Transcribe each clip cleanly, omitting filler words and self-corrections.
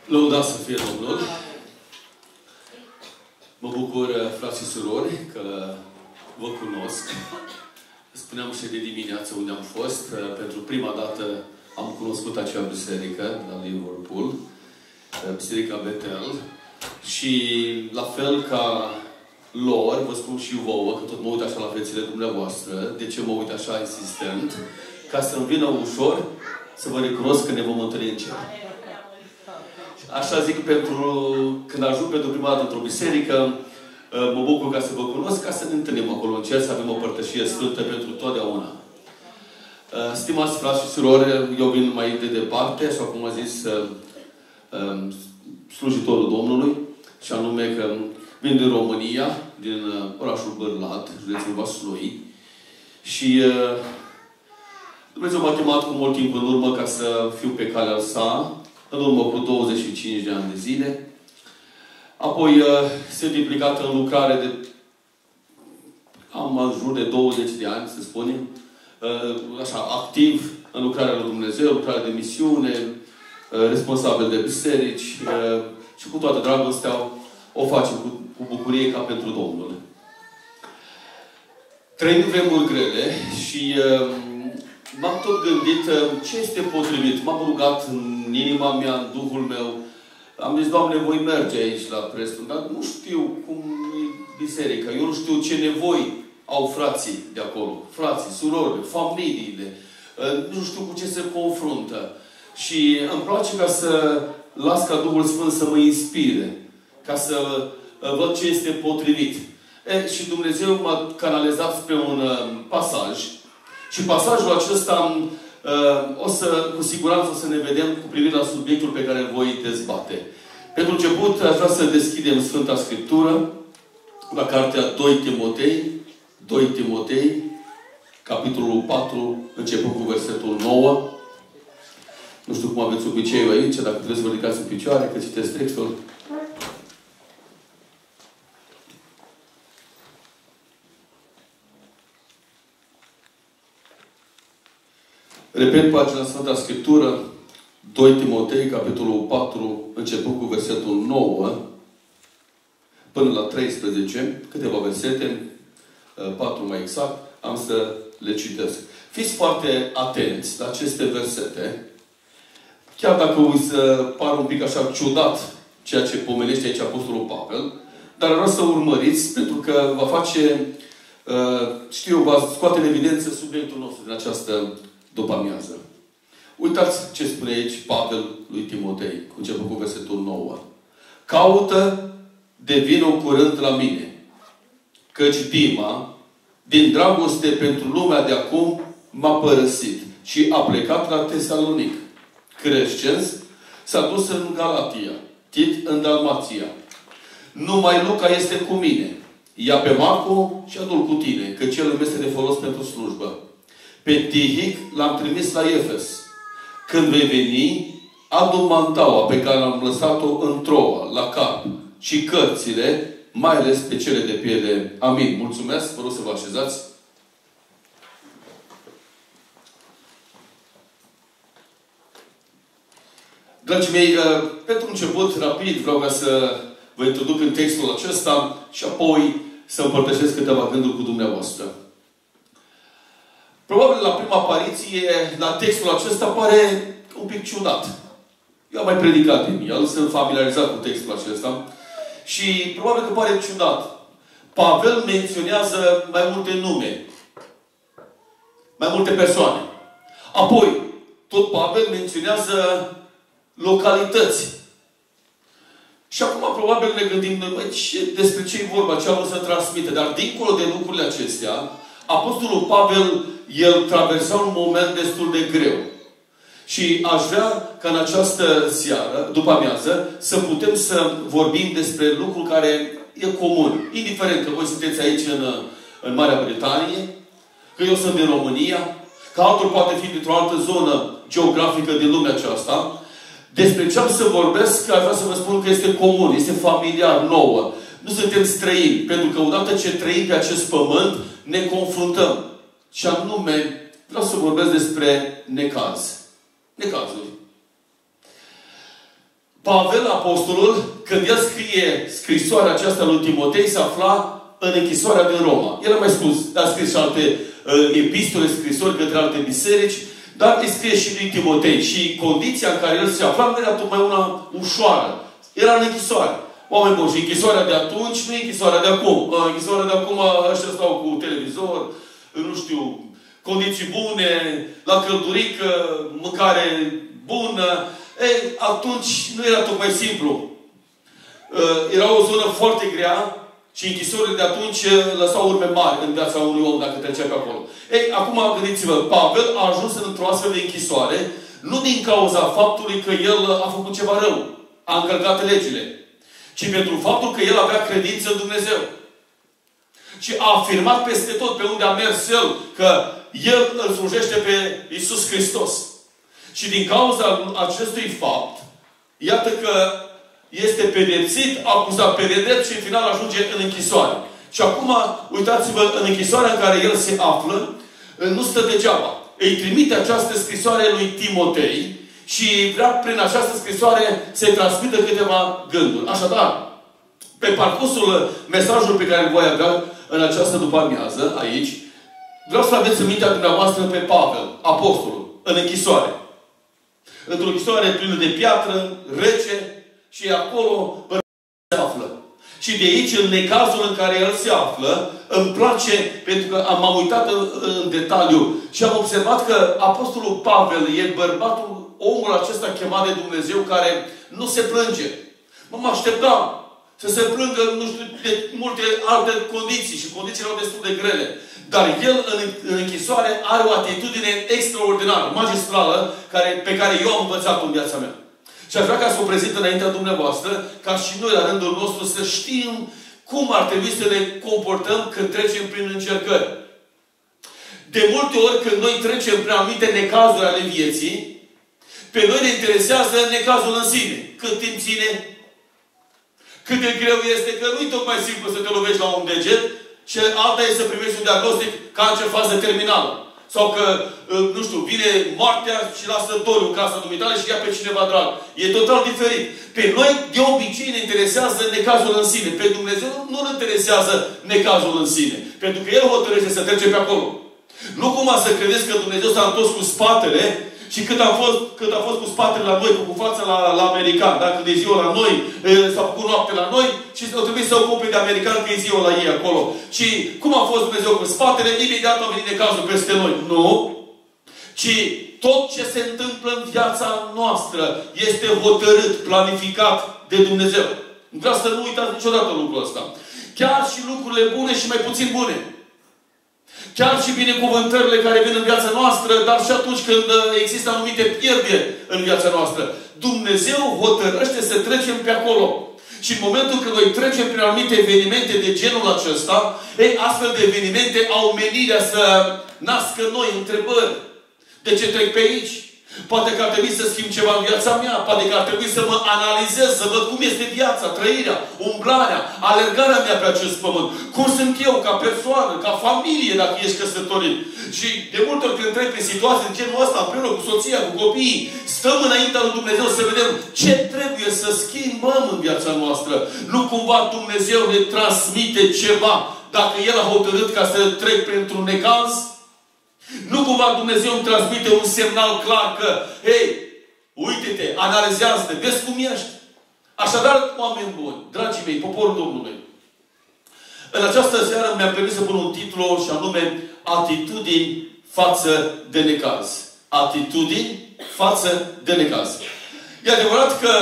Lăudați să fie Domnul! Mă bucur, frați și surori, că vă cunosc. Spuneam și de dimineață unde am fost. Pentru prima dată am cunoscut acea biserică la Liverpool, Biserica Betel. Și la fel ca lor, vă spun și vouă, că tot mă uit așa la fețele dumneavoastră, de ce mă uit așa insistent, ca să-mi vină ușor să vă recunosc că ne vom întâlni în cer. Așa zic, când ajung pentru prima dată într-o biserică, mă bucur ca să vă cunosc, ca să ne întâlnim acolo în cer, să avem o părtășie sfântă pentru totdeauna. Stimați frați și surori, eu vin mai de departe, așa cum a zis slujitorul Domnului, și anume că vin din România, din orașul Bârlad, județul Vaslui, și Dumnezeu m-a chemat cu mult timp în urmă ca să fiu pe calea sa, în urmă cu 25 de ani de zile. Apoi sunt implicat în lucrare de am în jur de 20 de ani, să spunem, așa, activ în lucrarea lui Dumnezeu, lucrarea de misiune, responsabil de biserici și cu toată dragostea o facem cu bucurie ca pentru Domnul. Trăim vremuri grele și m-am tot gândit ce este potrivit. M-am rugat în inima mea, în Duhul meu. Am zis, Doamne, voi merge aici la Preston, dar nu știu cum e biserica. Eu nu știu ce nevoi au frații de acolo. Frații, surorile, familiile. Nu știu cu ce se confruntă. Și îmi place ca să las ca Duhul Sfânt să mă inspire. Ca să văd ce este potrivit. Și Dumnezeu m-a canalizat spre un pasaj. Și pasajul acesta cu siguranță o să ne vedem cu privire la subiectul pe care îl voi dezbate. Pentru început, aș vrea să deschidem Sfânta Scriptură la cartea 2 Timotei, capitolul 4, începând cu versetul 9. Nu știu cum aveți obiceiul aici, dacă trebuie să vă ridicați în picioare, că citesc textul. Repet pagina Sfânta Scriptură, 2 Timotei, capitolul 4, începând cu versetul 9, până la 13, câteva versete, 4 mai exact, am să le citesc. Fiți foarte atenți la aceste versete, chiar dacă o să pară un pic așa ciudat ceea ce pomenește aici Apostolul Pavel, dar vreau să urmăriți, pentru că va face, va scoate în evidență subiectul nostru din această după amiază. Uitați ce spune aici Pavel lui Timotei, începând cu versetul 9. Caută de vină curând la mine, căci Dima, din dragoste pentru lumea de acum, m-a părăsit și a plecat la Tesalonic. Crescens s-a dus în Galatia, Tit în Dalmația. Numai Luca este cu mine. Ia pe Marcu și adu-l cu tine, căci el îmi este de folos pentru slujbă. Pe Tihic l-am trimis la Efes. Când vei veni, adu mantaua pe care am lăsat-o în Troa, la Carp, și cărțile, mai ales pe cele de piele. Amin. Mulțumesc. Vă rog să vă așezați. Dragii mei, pentru început, rapid, vreau ca să vă introduc în textul acesta și apoi să împărtășesc câteva gânduri cu dumneavoastră. Probabil la prima apariție, la textul acesta, pare un pic ciudat. Eu am mai predicat din el, sunt familiarizat cu textul acesta și probabil că pare ciudat. Pavel menționează mai multe nume, mai multe persoane. Apoi, tot Pavel menționează localități. Și acum probabil ne gândim noi, despre ce e vorba, ce am să transmite. Dar dincolo de lucrurile acestea, Apostolul Pavel, el traversa un moment destul de greu. Și aș vrea ca în această seară, după amiază, să putem să vorbim despre lucruri care e comun. Indiferent că voi sunteți aici în Marea Britanie, că eu sunt din România, că altul poate fi dintr-o altă zonă geografică din lumea aceasta, despre ce am să vorbesc, aș vrea să vă spun că este comun, este familiar, nouă. Nu suntem străini, pentru că odată ce trăim pe acest pământ, ne confruntăm. Și anume, vreau să vorbesc despre necaz. Necazuri. Pavel, apostolul, când el scrie scrisoarea aceasta lui Timotei, se afla în închisoarea din Roma. El a scris și alte epistole, scrisori către alte biserici, dar îi scrie și lui Timotei. Și condiția în care el se afla nu era tocmai una ușoară. Era în închisoare. Oameni buni, și închisoarea de atunci nu e închisoarea de acum. Închisoarea de acum, ăștia stau cu televizor, nu știu, condiții bune, la căldurică, mâncare bună. Ei, atunci nu era tocmai simplu. Era o zonă foarte grea și închisorile de atunci lăsau urme mari în viața unui om dacă trecea pe acolo. Ei, acum gândiți-vă, Pavel a ajuns într-o astfel de închisoare nu din cauza faptului că el a făcut ceva rău, a încălcat legile, ci pentru faptul că el avea credință în Dumnezeu. Și a afirmat peste tot pe unde a mers el că el îl slujește pe Iisus Hristos. Și din cauza acestui fapt, iată că este pedepsit, acuzat pe nedrept și în final ajunge în închisoare. Și acum, uitați-vă, în închisoarea în care el se află, nu stă degeaba. Îi trimite această scrisoare lui Timotei și vrea prin această scrisoare să-i transmită câteva gânduri. Așadar, pe parcursul mesajului pe care îl voi avea în această după-amiază, aici, vreau să aveți în mintea dumneavoastră pe Pavel, apostolul, în închisoare. Într-o închisoare plină de piatră, rece, și acolo se află. Și de aici, în necazul în care el se află, îmi place, pentru că m-am uitat în detaliu și am observat că apostolul Pavel e bărbatul, omul acesta chemat de Dumnezeu, care nu se plânge. Mă așteptam să se plângă, nu știu, de multe alte condiții și condițiile erau destul de grele. Dar el, în închisoare, are o atitudine extraordinară, magistrală, pe care eu am învățat-o în viața mea. Și aș vrea ca să o prezint înaintea dumneavoastră, ca și noi, la rândul nostru, să știm cum ar trebui să ne comportăm când trecem prin încercări. De multe ori, când noi trecem prin anumite necazuri ale vieții, pe noi ne interesează necazul în sine. Cât timp ține, cât de greu este, că nu-i tocmai simplu să te lovești la un deget, și alta e să primești un diagnostic cancer fază terminală. Sau că, nu știu, vine moartea și lasă doliu în casa dumitale și ia pe cineva drag. E total diferit. Pe noi, de obicei, ne interesează necazul în sine. Pe Dumnezeu nu-L interesează necazul în sine. Pentru că El hotărăște să trece pe acolo. Nu cumva să credeți că Dumnezeu s-a întors cu spatele și cât a fost cu spatele la noi, cu fața la american, da? Când e ziua la noi, s-a făcut noapte la noi și o trebuie să ocupe de american că e ziua la ei acolo. Și cum a fost Dumnezeu cu spatele, imediat a venit necazul peste noi. Nu. Ci tot ce se întâmplă în viața noastră este hotărât, planificat de Dumnezeu. Vreau să nu uitați niciodată lucrul ăsta. Chiar și lucrurile bune și mai puțin bune. Chiar și binecuvântările care vin în viața noastră, dar și atunci când există anumite pierderi în viața noastră. Dumnezeu hotărăște să trecem pe acolo. Și în momentul când noi trecem prin anumite evenimente de genul acesta, astfel de evenimente au menirea să nască noi întrebări. De ce trec pe aici? Poate că ar trebui să schimb ceva în viața mea. Poate că ar trebui să mă analizez, să văd cum este viața, trăirea, umblarea, alergarea mea pe acest pământ. Cum sunt eu, ca persoană, ca familie, dacă ești căsătorit. Și de multe ori când trec prin situații în genul ăsta, împreună cu soția, cu copiii, stăm înaintea lui Dumnezeu să vedem ce trebuie să schimbăm în viața noastră. Nu cumva Dumnezeu ne transmite ceva dacă El a hotărât ca să trec printr-un necaz. Nu cumva Dumnezeu îmi transmite un semnal clar că, hei, uite-te, analizează-te, vezi cum ești. Așadar, oameni buni, dragii mei, poporul Domnului, în această seară mi-am permis să pun un titlu și anume Atitudini față de necaz. Atitudini față de necaz. E adevărat că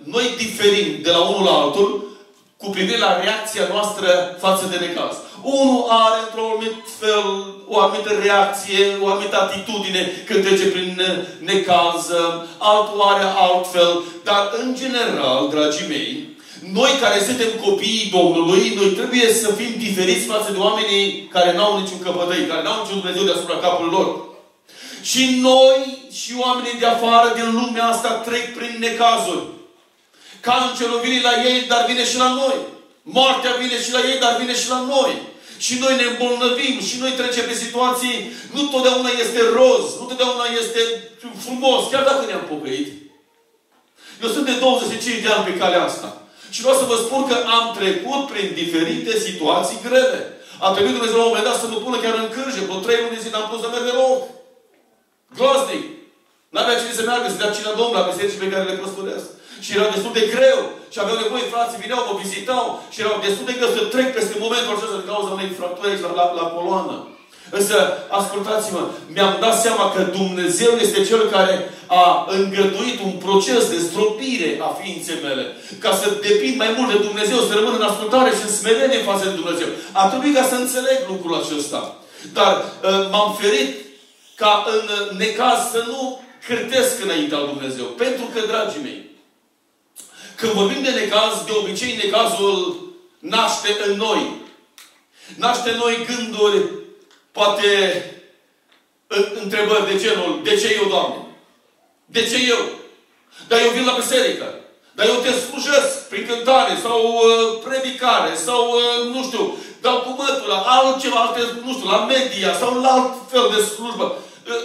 noi diferim de la unul la altul cu privire la reacția noastră față de necaz. Unul are într-un anumit fel o anumită reacție, o anumită atitudine când trece prin necaz, altul are altfel. Dar, în general, dragii mei, noi care suntem copiii Domnului, noi trebuie să fim diferiți față de oamenii care n-au niciun căpătăi, care n-au niciun Dumnezeu deasupra capului lor. Și noi și oamenii de afară din lumea asta trec prin necazuri. Cancerul vine la ei, dar vine și la noi. Moartea vine și la ei, dar vine și la noi. Și noi ne îmbolnăvim și noi trecem pe situații, nu totdeauna este roz, nu totdeauna este frumos, chiar dacă ne-am pocăit. Eu sunt de 25 de ani pe calea asta. Și vreau să vă spun că am trecut prin diferite situații grele. A trebuit Dumnezeu la un moment dat să mă pună chiar în cârje. Vreo 3 luni de zi n-am putut să merg deloc. Groaznic. N-avea cine să meargă, să dea cina Domnului la biserici pe care le păstoresc. Și era destul de greu. Și aveau nevoie, frații vineau, mă vizitau. Și erau destul de greu să trec peste momentul acesta din cauza unei fracturi aici la coloană. Însă, ascultați-mă, mi-am dat seama că Dumnezeu este Cel care a îngăduit un proces de zdrobire a ființei mele. Ca să depind mai mult de Dumnezeu, să rămân în ascultare și în smerenie față de Dumnezeu. A trebuit ca să înțeleg lucrul acesta. Dar m-am ferit ca în necaz să nu cârtesc înaintea lui Dumnezeu. Pentru că, dragii mei, când vorbim de necaz, de obicei necazul naște în noi. Naște în noi gânduri, poate întrebări de genul, de ce eu, Doamne? De ce eu? Dar eu vin la biserică. Dar eu te slujesc prin cântare sau predicare sau, nu știu, dau cu mătura, altceva, alte, nu știu, la media sau la alt fel de slujbă.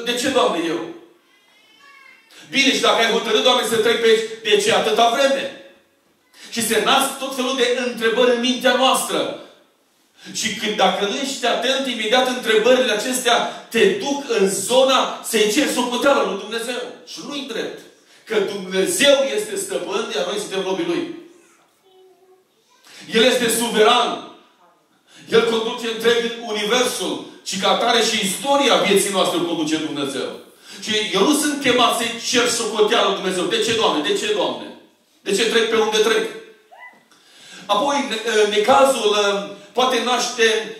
De ce, Doamne, eu? Bine, și dacă ai hotărât, Doamne, să trec pe aici, de ce atâta vreme? Și se nasc tot felul de întrebări în mintea noastră. Și dacă nu ești atent, imediat întrebările acestea te duc în zona să-i ceri socoteală lui Dumnezeu. Și nu-i drept. Că Dumnezeu este stăpân, iar noi suntem robii Lui. El este suveran. El conduce întreg universul. Și ca tare și istoria vieții noastre o conduce Dumnezeu. Și eu nu sunt chemat să-i cer socoteală lui Dumnezeu. De ce, Doamne? De ce, Doamne? De ce trec pe unde trec? Apoi, necazul poate naște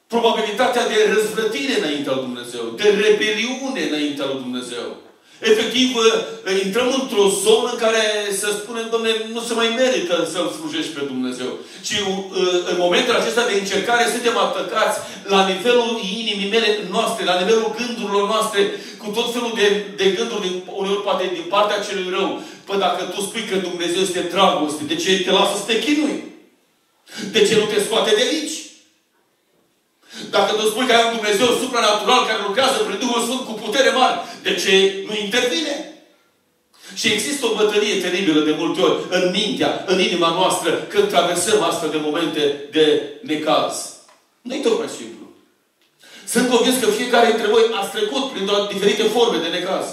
probabilitatea de răzvrătire înaintea lui Dumnezeu, de rebeliune înaintea lui Dumnezeu. Efectiv, intrăm într-o zonă în care să spunem, Doamne, nu se mai merită să-L slujești pe Dumnezeu. Și în momentele acestea de încercare suntem atacați la nivelul inimii mele noastre, la nivelul gândurilor noastre, cu tot felul de gânduri, uneori poate din partea celui rău. Păi dacă tu spui că Dumnezeu este dragoste, de ce te lasă să te chinui? De ce nu te scoate de aici? Dacă tu spui că ai un Dumnezeu supranatural care lucrează prin Duhul Sfânt cu putere mare, de ce nu intervine? Și există o bătălie teribilă de multe ori în mintea, în inima noastră, când traversăm astfel de momente de necaz. Nu-i tocmai simplu. Sunt convins că fiecare dintre voi ați trecut prin diferite forme de necaz.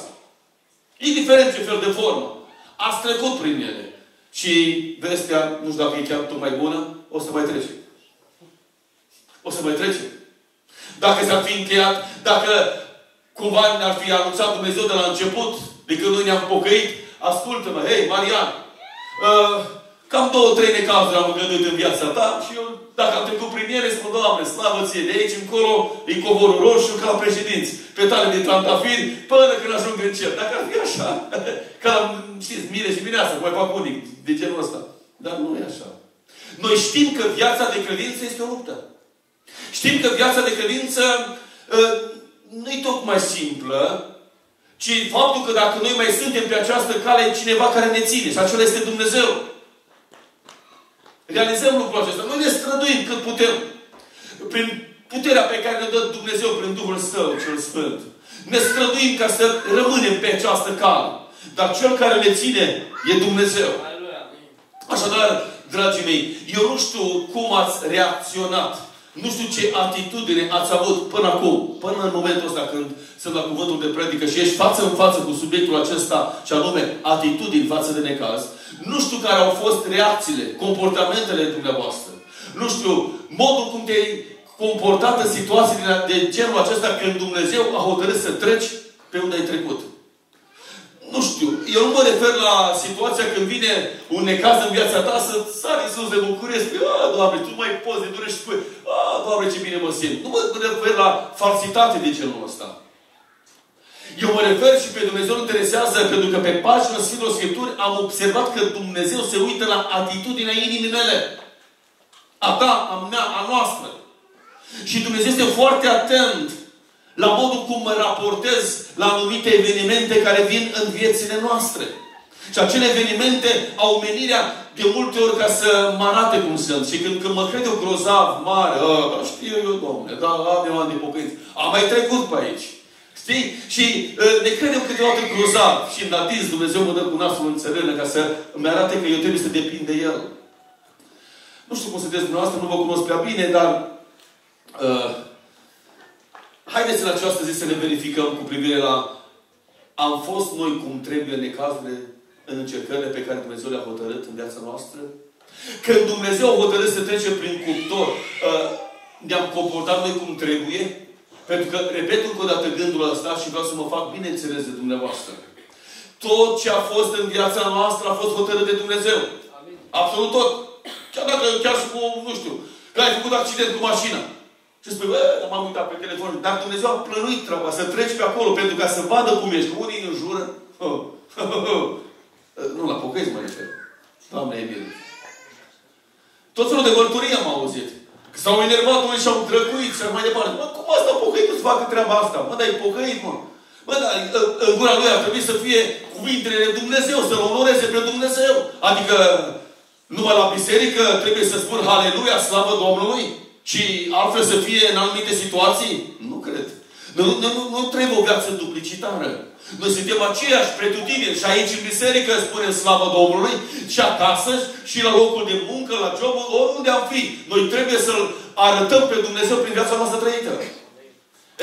Indiferent ce fel de formă. Ați trecut prin ele. Și vestea, nu știu dacă e chiar tot mai bună, o să mai trece. O să mai trece. Dacă s-ar fi încheiat, dacă cumva ne-ar fi anunțat Dumnezeu de la început, de când noi ne-am pocăit, ascultă-mă, hei, Marian, cam 2-3 necazuri am îngăduit în viața ta și eu, dacă am trecut prin ele, spun, Doamne, slavă ție, de aici încolo, e covorul roșu ca președinți, petale de trandafiri, până când ajung în cer. Dacă ar fi așa, ca, știți, mire și mireasa, cum mai fac unic, de genul ăsta. Dar nu e așa. Noi știm că viața de credință este o luptă. Știm că viața de credință nu e tocmai simplă, ci faptul că dacă noi mai suntem pe această cale, e cineva care ne ține. Și acela este Dumnezeu. Realizăm lucrul acesta. Noi ne străduim cât putem. Prin puterea pe care ne dă Dumnezeu prin Duhul Său, cel Sfânt. Ne străduim ca să rămânem pe această cale. Dar cel care ne ține e Dumnezeu. Așadar, dragii mei, eu nu știu cum ați reacționat. Nu știu ce atitudine ați avut până acum, până în momentul ăsta când sunt la cuvântul de predică și ești față în față cu subiectul acesta, și anume atitudini față de necaz. Nu știu care au fost reacțiile, comportamentele dumneavoastră. Nu știu modul cum te-ai comportat în situații de genul acesta când Dumnezeu a hotărât să treci pe unde ai trecut. Nu știu. Eu nu mă refer la situația când vine un necaz în viața ta să sari sus de bucurie și spui, Doamne, tu mai poți de durere și spui, Doamne, ce bine mă simt. Nu mă refer la falsitate de genul ăsta. Eu mă refer și pe Dumnezeu nu interesează, pentru că pe pagina Sfântelor Scripturi am observat că Dumnezeu se uită la atitudinea inimii mele. A ta, a mea, a noastră. Și Dumnezeu este foarte atent la modul cum mă raportez la anumite evenimente care vin în viețile noastre. Și acele evenimente au menirea de multe ori ca să mă arate cum sunt. Și când mă cred eu grozav, mare, știu eu, Dom'le, am eu ani de pocăință. Am mai trecut pe aici. Știi? Și ne credem câteodată grozav și în atins Dumnezeu mă dă cu nasul în țărână ca să îmi arate că eu trebuie să depind de El. Nu știu cum sunteți dumneavoastră, nu vă cunosc prea bine, dar haideți în această zi să ne verificăm cu privire la am fost noi cum trebuie în necazurile, în încercările pe care Dumnezeu le-a hotărât în viața noastră? Când Dumnezeu a hotărât să trece prin cuptor, ne-am comportat noi cum trebuie? Pentru că, repet încă o dată gândul ăsta și vreau să mă fac bineînțeles de dumneavoastră. Tot ce a fost în viața noastră a fost hotărât de Dumnezeu. Amin. Absolut tot. Chiar și cu, nu știu, că ai făcut accident cu mașina. Și spui, m-am uitat pe telefon. Dar Dumnezeu a plănuit treaba, să treci pe acolo, pentru ca să vadă cum ești. Unii înjură. Nu, la pocăiți mă refer. Doamne, e bine. Tot felul de mărturii am auzit. Că s-au enervat unii și-au drăguit și mai departe. Mă, cum asta pocăit nu-ți facă treaba asta? Mă, dar e pocăit, mă. Mă, dar în gura lui ar trebui să fie cuvintele de Dumnezeu, să-L onoreze pe Dumnezeu. Adică numai la biserică trebuie să spun Haleluia, slavă Domnului? Și altfel să fie în anumite situații? Nu cred. Nu trebuie o viață duplicitară. Noi suntem aceiași pretutindeni. Și aici în biserică spunem slavă Domnului, și acasă, și la locul de muncă, la jobul, oriunde am fi. Noi trebuie să-L arătăm pe Dumnezeu prin viața noastră trăită.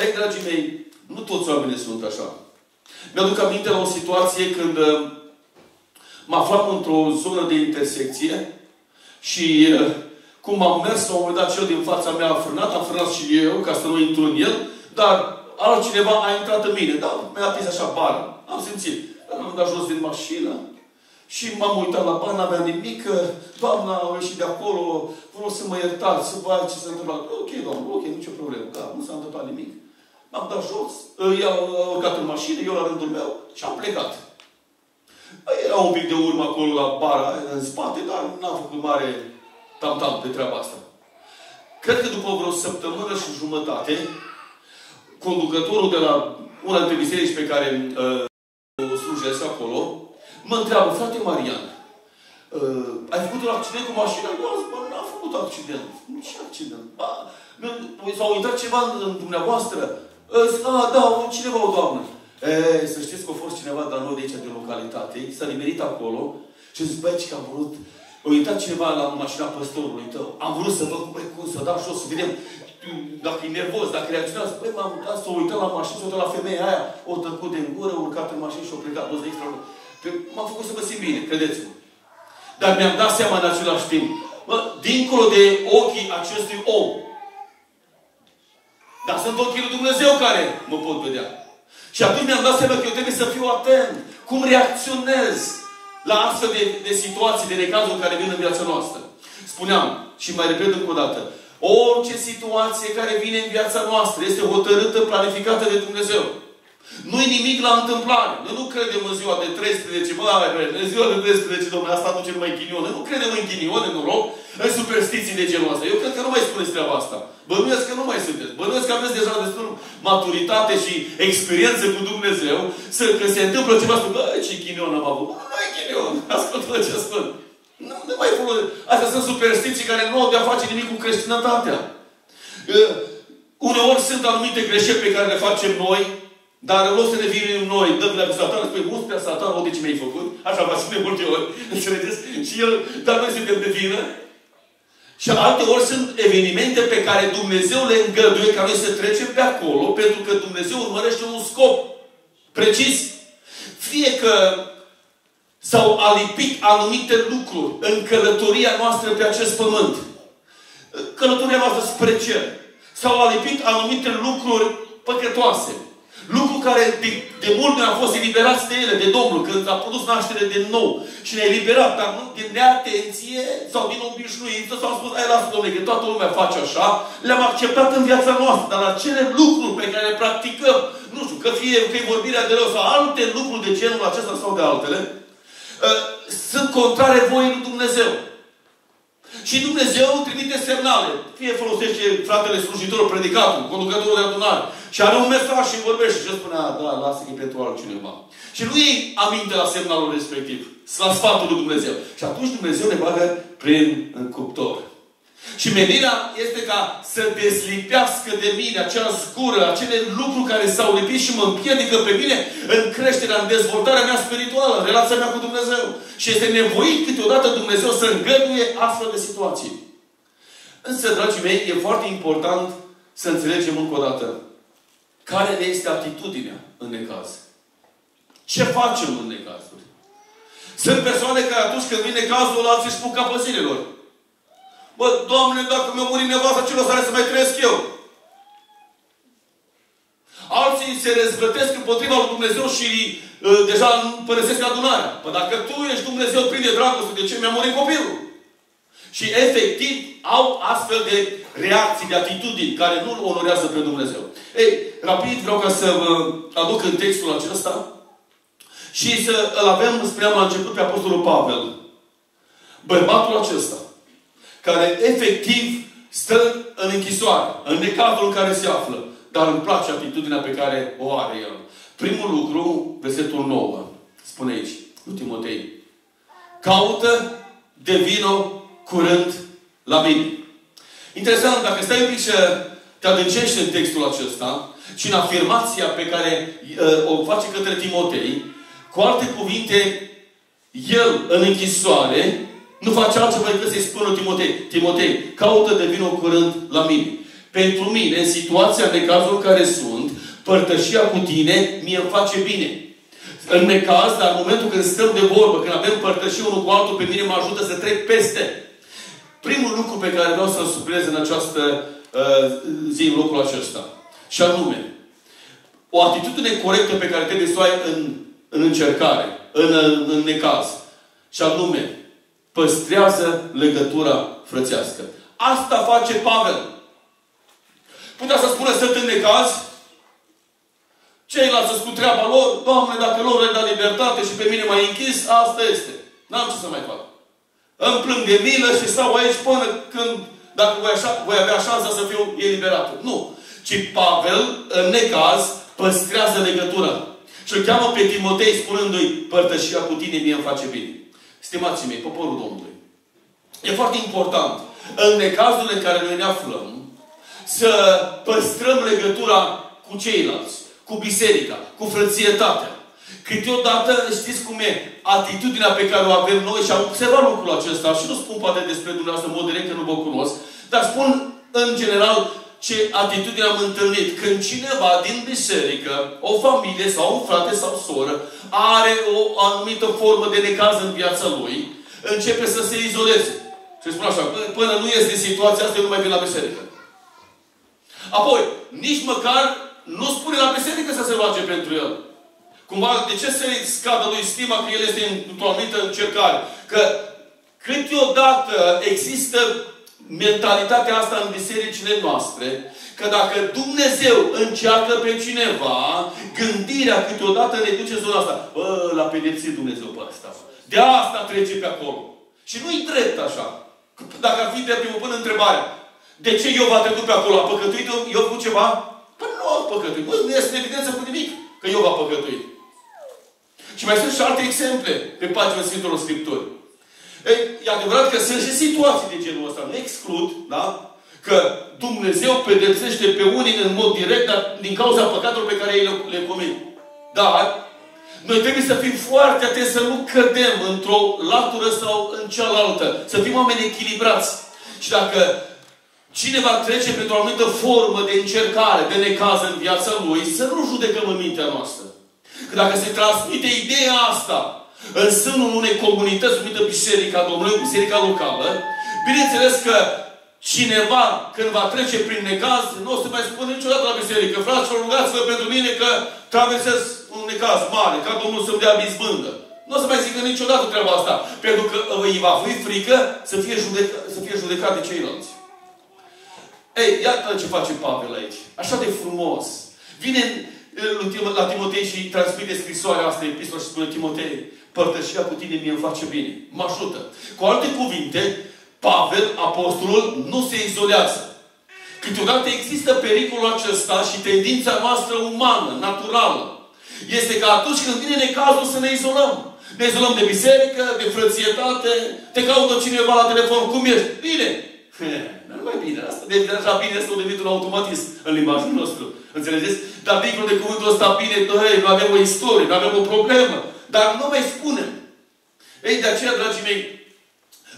Ei, dragii mei, nu toți oamenii sunt așa. Mi-aduc aminte la o situație când mă aflam într-o zonă de intersecție și cum am mers, la un moment dat cel din fața mea a frânat, am frânat și eu, ca să nu intru în el, dar altcineva a intrat în mine. Da, mi-a atins așa bară. Am simțit. Am dat jos din mașină și m-am uitat la bani, n-aveam nimic. Doamna a ieșit de acolo, vreau să mă iertați, să văd ce s-a întâmplat. Ok, doamnă, ok, nicio problemă. Da, nu s-a întâmplat nimic. M-am dat jos, i-a urcat în mașină, eu la rândul meu și am plecat. Era un pic de urmă acolo la bara, în spate, dar n-am făcut mare tam-tam de treaba asta. Cred că după vreo săptămână și jumătate, conducătorul de la una dintre biserici pe care slujesc acolo, mă întreabă, frate Marian, ai făcut un accident cu mașina? Eu am zis, bă, n-am făcut accident. Nu, ce accident? S-au intrat ceva în dumneavoastră? Zic, da, cineva, o doamnă. Să știți că a fost cineva de la noi de aici, de localitate, s-a nimerit acolo și a zis, băi, că am vrut, a intrat cineva la mașina păstorului tău. Am vrut să văd cum să dau jos, să vedem dacă e nervos, dacă reacționează. Băi, m-am uitat, s-a uitat la mașină, s-a uitat la femeia aia, o tăcut de gură, urcat în mașină și a plecat. M-am făcut să mă simt bine, credeți-mă. Dar mi-am dat seama în același timp. Bă, dincolo de ochii acestui om. Dar sunt ochii lui Dumnezeu care mă pot vedea. Și atunci mi-am dat seama că eu trebuie să fiu atent. Cum reacționez la astfel de situații, de necazuri care vin în viața noastră. Spuneam, și mai repet încă o dată, orice situație care vine în viața noastră este hotărâtă, planificată de Dumnezeu. Nu-i nimic la întâmplare. Noi nu credem în ziua de 13, în ziua de 13, domnule, asta aduce numai ghinione. Nu credem în ghinione, noroc, în superstiții de genul ăsta. Eu cred că nu mai spuneți treaba asta. Bănuiesc că nu mai sunteți. Bănuiesc că aveți deja destul maturitate și experiență cu Dumnezeu, să când se întâmplă ceva, spun, bă, ce ghinion am avut. Nu e ghinion. Ascultă ce spun. Nu mai folosesc. Astea sunt superstiții care nu au de-a face nimic cu creștinătatea. Uneori sunt anumite greșeli pe care le facem noi, dar în loc să ne vinim noi, dăm la Satan, spune, mulți pe Satan, o de ce mi-ai făcut? Așa va spune multe ori. Înțelegeți? Și el, dar noi suntem de vină. Și alte ori sunt evenimente pe care Dumnezeu le îngăduie ca noi să trecem pe acolo, pentru că Dumnezeu urmărește un scop precis. Fie că s-au alipit anumite lucruri în călătoria noastră pe acest pământ. Călătoria noastră spre cer. S-au alipit anumite lucruri păcătoase. Lucruri care de mult ne-am fost eliberați de ele, de Domnul, când a produs naștere de nou. Și ne-a eliberat, dar nu din neatenție sau din obișnuință, sau am spus, hai, lasă, Domnule, că toată lumea face așa, le-am acceptat în viața noastră. Dar acele lucruri pe care le practicăm, nu știu, că e vorbirea de rău sau alte lucruri de genul acesta sau de altele, sunt contrare voii lui Dumnezeu. Și Dumnezeu trimite semnale. Fie folosește fratele slujitor, predicatul, conducătorul de adunare. Și are un mesaj și vorbește. Și el spunea, da, lasă că e pentru altcineva. Și nu iei aminte la semnalul respectiv. La sfatul lui Dumnezeu. Și atunci Dumnezeu ne bagă prin cuptor. Și menirea este ca să dezlipească de mine acea zgură, acele lucruri care s-au lipit și mă împiedică pe mine în creșterea, în dezvoltarea mea spirituală, în relația mea cu Dumnezeu. Și este nevoit câteodată Dumnezeu să îngăduie astfel de situații. Însă, dragii mei, e foarte important să înțelegem încă o dată care ne este atitudinea în necaz. Ce facem în necazuri? Sunt persoane care atunci când vine cazul, alții își pun capăt zilelor. Bă, Doamne, dacă mi-a murit nevasta, ce lăsare să mai trăiesc eu? Alții se răzvrătesc împotriva lui Dumnezeu și deja părăsesc adunarea. Păi dacă Tu ești Dumnezeu plin de dragoste, de ce mi-a murit copilul? Și efectiv au astfel de reacții, de atitudini care nu onorează pe Dumnezeu. Ei, rapid vreau ca să vă aduc în textul acesta și să îl avem, spuneam la început, pe Apostolul Pavel. Bărbatul acesta, care efectiv stă în închisoare, în necazul în care se află, dar îmi place atitudinea pe care o are el. Primul lucru, versetul 9, spune aici, lui Timotei: caută de vino curând la mine. Interesant, dacă stai un pic și te adâncești în textul acesta și în afirmația pe care o face către Timotei, cu alte cuvinte, el în închisoare nu face altceva decât să-i spună Timotei: Timotei, caută de vino curând la mine. Pentru mine, în situația, în necazul în care sunt, părtășia cu tine mie îmi face bine. În necaz, dar în momentul când stăm de vorbă, când avem părtășie unul cu altul, pe mine mă ajută să trec peste. Primul lucru pe care vreau să-l subliniez în această zi, în locul acesta. Și anume, o atitudine corectă pe care trebuie să o ai în încercare, în necaz. Și anume, păstrează legătura frățească. Asta face Pavel. Putea să spună: sunt în necaz, ceilalți să-ți cu treaba lor, Doamne, dacă lor le da libertate și pe mine m-ai închis, asta este. N-am ce să mai fac. Îmi plâng de milă și stau aici până când, dacă voi avea șansa să fiu eliberat. Nu. Ci Pavel, în necaz, păstrează legătura. Și îl cheamă pe Timotei spunându-i: părtășia cu tine mie îmi face bine. Stimații mei, poporul Domnului, e foarte important în necazurile în care noi ne aflăm să păstrăm legătura cu ceilalți, cu biserica, cu frățietatea. Câteodată, știți cum e atitudinea pe care o avem noi și am observat lucrul acesta și nu spun poate despre dumneavoastră în mod direct, că nu vă cunosc, dar spun în general ce atitudine am întâlnit. Când cineva din biserică, o familie sau un frate sau soră, are o anumită formă de necaz în viața lui, începe să se izoleze. Și spun așa: până nu ies din situația asta, eu nu mai vin la biserică. Apoi, nici măcar nu spune la biserică să se roage pentru el. Cumva, de ce să-i scadă lui stima că el este într-o anumită încercare? Că câteodată există mentalitatea asta în bisericile noastre, că dacă Dumnezeu încearcă pe cineva, gândirea câteodată ne duce în zona asta. Bă, l-a pedepsit Dumnezeu pe asta. De asta trece pe acolo. Și nu-i drept așa. Dacă ar fi drept, mă pun întrebarea: de ce Iov a trecut pe acolo? A păcătuit Iov cu ceva? Păi nu a păcătuit. Nu este în evidență cu nimic că Iov a păcătuit. Și mai sunt și alte exemple pe pagina Sfintelor Scripturi. Ei, e adevărat că sunt și situații de genul ăsta. Nu exclud, da? Că Dumnezeu pedepsește pe unii în mod direct, dar din cauza păcatelor pe care ei le comit. Dar noi trebuie să fim foarte atenți să nu cădem într-o latură sau în cealaltă. Să fim oameni echilibrați. Și dacă cineva trece printr-o anumită formă de încercare, de necaz în viața lui, să nu judecăm în mintea noastră. Că dacă se transmite ideea asta în sânul unei comunități numită Biserica Domnului, Biserica locală, bineînțeles că cineva, când va trece prin necaz, nu o să mai spună niciodată la biserică: fraților, rugați-vă pentru mine că traversez un necaz mare, ca Domnul să-mi dea izbândă. Nu o să mai zică niciodată treaba asta, pentru că îi va fi frică să fie judecat de ceilalți. Ei, iată ce face Pavel aici. Așa de frumos. Vine la Timotei și transmite scrisoarea asta, epistolă, și spune: Timotei, părtășia cu tine mie îmi face bine. Mă ajută. Cu alte cuvinte, Pavel, apostolul, nu se izolează. Câteodată există pericolul acesta și tendința noastră umană, naturală, este că atunci când vine necazul să ne izolăm. Ne izolăm de biserică, de frățietate, te caută cineva la telefon: cum ești? Bine! Nu mai bine. Asta deja bine este un devit un automatism în limbajul nostru. Înțelegeți? Dar dincolo de cuvântul ăsta bine, noi avem o istorie, noi avem o problemă. Dar nu mai spunem. Ei, de aceea, dragii mei,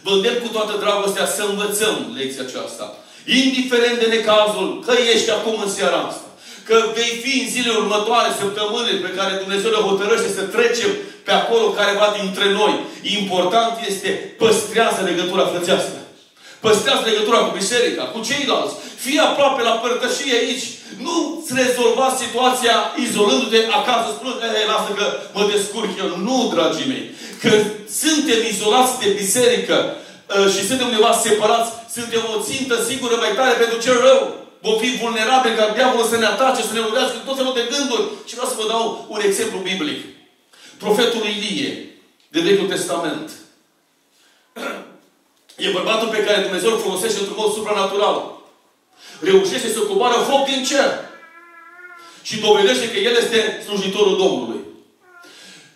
vă îndemn cu toată dragostea să învățăm lecția aceasta. Indiferent de necazul, că ești acum în seara asta, că vei fi în zilele următoare, săptămâni pe care Dumnezeu le hotărăște să trecem pe acolo careva dintre noi. Important este, păstrează legătura frățească. Păstrează legătura cu biserica, cu ceilalți. Fii aproape la părtășie aici. Nu-ți rezolva situația izolându-te acasă, spunând, lasă că mă descurc eu. Nu, dragii mei. Când suntem izolați de biserică și suntem undeva separați, suntem o țintă sigură mai tare pentru cel rău. Vom fi vulnerabili ca diavolul să ne atace, să ne lovească tot felul de gânduri. Și vreau să vă dau un exemplu biblic. Profetul Ilie, de Vechiul Testament. E bărbatul pe care Dumnezeu îl folosește într-un mod supranatural. Reușește să coboară foc din cer. Și dovedește că El este slujitorul Domnului.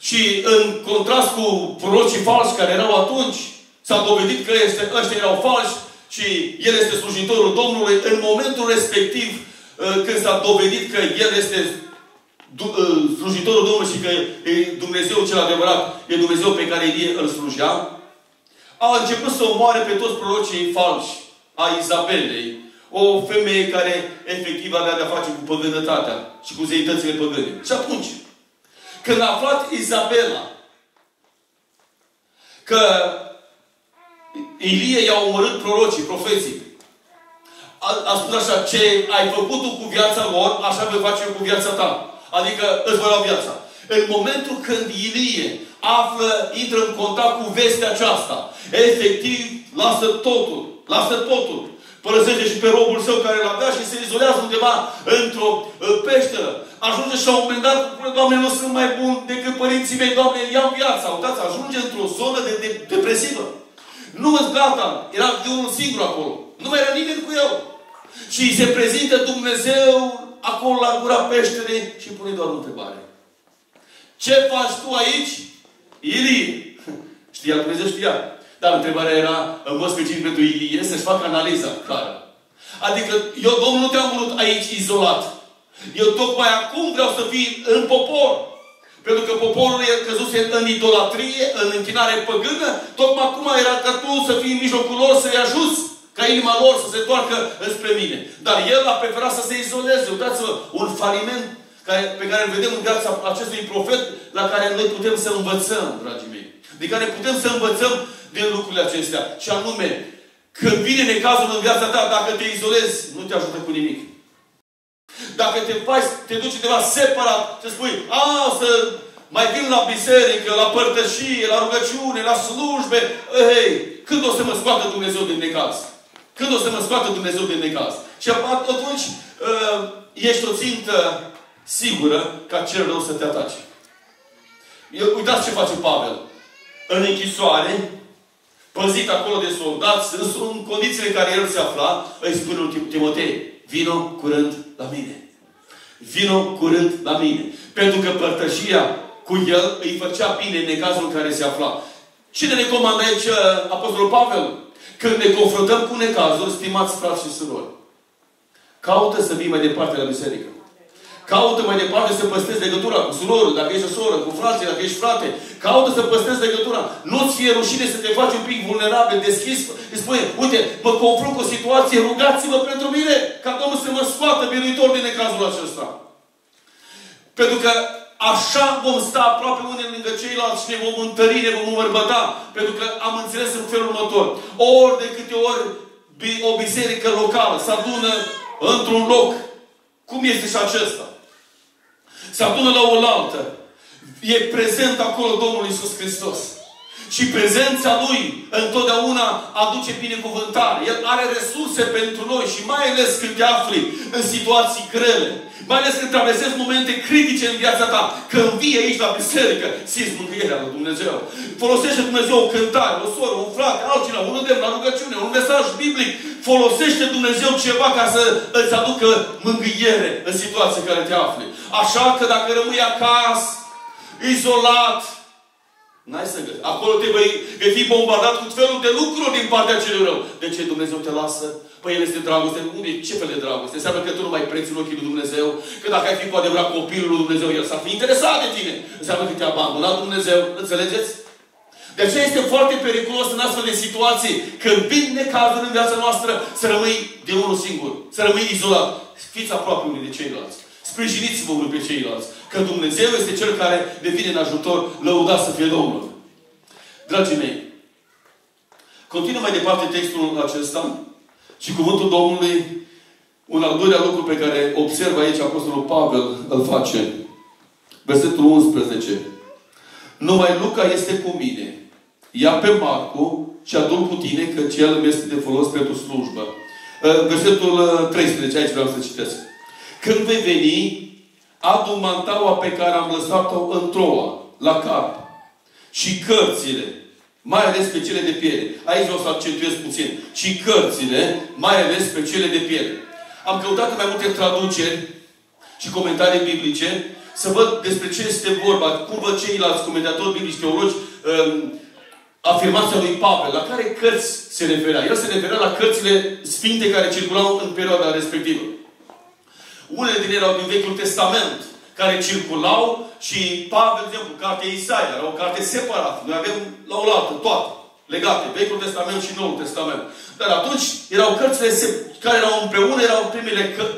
Și în contrast cu prorocii falși care erau atunci, s-a dovedit că ăștia erau falși și El este slujitorul Domnului. În momentul respectiv, când s-a dovedit că El este slujitorul Domnului și că e Dumnezeu cel adevărat, e Dumnezeu pe care Ilie îl slujea, a început să omoare pe toți prorocii falși a Izabelei, o femeie care efectiv avea de-a face cu păgânătatea și cu zeitățile păgâne. Și atunci, când a aflat Izabela că Ilie i-a omorât prorocii, profeții, a spus așa, ce ai făcut tu cu viața lor, așa vei face eu cu viața ta. Adică îți voi lua viața. În momentul când Ilie intră în contact cu vestea aceasta, efectiv, lasă totul. Părăsește și pe robul său care îl avea și se izolează undeva într-o peșteră. Ajunge și la un moment dat, Doamne, nu sunt mai bun decât părinții mei, Doamne, ia viața. Uitați, ajunge într-o zonă depresivă. Nu îți gata. Era de unul singur acolo. Nu mai era nimeni cu el. Și îi se prezintă Dumnezeu acolo la gura peșterei și îi pune doar o întrebare. Ce faci tu aici? Ilie. Știa, Dumnezeu știa. Dar întrebarea era, în mod specific pentru Ilie, să-și facă analiza clară. Adică, eu, Domnul, nu te-am vrut aici izolat. Eu tocmai acum vreau să fii în popor. Pentru că poporul căzuse în idolatrie, în închinare păgână, tocmai acum era ca tu să fii în mijlocul lor, să-i ajuți, ca inima lor să se toarcă înspre mine. Dar el a preferat să se izoleze. Uitați-vă, un faliment pe care îl vedem în viața acestui profet, la care noi putem să învățăm, dragii mei. De care putem să învățăm din lucrurile acestea. Și anume, când vine necazul în viața ta, dacă te izolezi, nu te ajută cu nimic. Dacă te duci undeva separat, să spui, să mai vin la biserică, la părtășie, la rugăciune, la slujbe, când o să mă scoată Dumnezeu din necaz? Când o să mă scoată Dumnezeu din necaz? Și atunci ești o țintă sigură ca cel rău să te atace. Uitați ce face Pavel. În închisoare, păzit acolo de soldați, în condițiile în care el se afla, îi spune lui Timotei, vino curând la mine. Vino curând la mine. Pentru că părtășia cu el îi făcea bine în necazul în care se afla. Cine ne comandă aici Apostolul Pavel? Când ne confruntăm cu necazuri, stimați frați și surori, caută să vii mai departe la biserică. Caută mai departe să păstrezi legătura cu surorul, dacă ești o soră, cu frații, dacă ești frate. Caută să păstrezi legătura. Nu-ți fie rușine să te faci un pic vulnerabil, deschis. Îi spune, uite, mă confrunt cu o situație, rugați-vă pentru mine, ca Domnul să mă scoată biruitor din necazul acesta. Pentru că așa vom sta aproape unii lângă ceilalți și ne vom întări, ne vom îmbărbăta. Pentru că am înțeles în felul următor. Ori de câte ori o biserică locală se adună într-un loc, cum este și acesta, se adună la oaltă, e prezent acolo Domnul Iisus Hristos. Și prezența Lui întotdeauna aduce binecuvântare. El are resurse pentru noi și mai ales când te afli în situații grele. Mai ales când traversezi momente critice în viața ta. Când vii aici la biserică, simți mângâierea lui Dumnezeu. Folosește Dumnezeu o cântare, o soră, un frate, altcineva, un îndemn la rugăciune, un mesaj biblic. Folosește Dumnezeu ceva ca să îți aducă mângâiere în situația în care te afli. Așa că dacă rămâi acasă, izolat, N-ai să găsești. Acolo vei fi bombardat cu felul de lucruri din partea celui rău. De ce Dumnezeu te lasă? Păi El este dragoste. Unde? Ce fel de dragoste? Înseamnă că tu nu mai preț în ochii lui Dumnezeu. Că dacă ai fi cu adevărat copilul lui Dumnezeu, El s-ar fi interesat de tine. Înseamnă că te-a abandonat Dumnezeu. Înțelegeți? De aceea este foarte periculos în astfel de situații, când vin necazuri în viața noastră, să rămâi de unul singur. Să rămâi izolat. Fiți aproape unii de ceilalți. Sprijiniți-vă unul pe ceilalți. Că Dumnezeu este Cel care ne vine în ajutor. Lăudat să fie Domnul. Dragii mei, continuă mai departe textul acesta și cuvântul Domnului, un al doilea lucru pe care observă aici Apostolul Pavel, îl face. Versetul 11. Numai Luca este cu mine. Ia pe Marcu și adu-l cu tine, căci el îmi este de folos pentru slujbă. Versetul 13, aici vreau să citesc. Când vei veni, adu mantaua pe care am lăsat-o în Troa, la cap. Și cărțile, mai ales pe cele de piele. Aici vreau să accentuez puțin. Și cărțile, mai ales pe cele de piele. Am căutat în mai multe traduceri și comentarii biblice să văd despre ce este vorba, cum văd ceilalți comentatori biblici, teologi, afirmația lui Pavel. La care cărți se referea? El se referea la cărțile sfinte care circulau în perioada respectivă. Unele din ele erau din Vechiul Testament, care circulau și Pavel, de exemplu, cartea Isaia, era o carte separată. Noi avem la oaltă toate, legate, Vechiul Testament și Noul Testament. Dar atunci erau cărțile care erau împreună, erau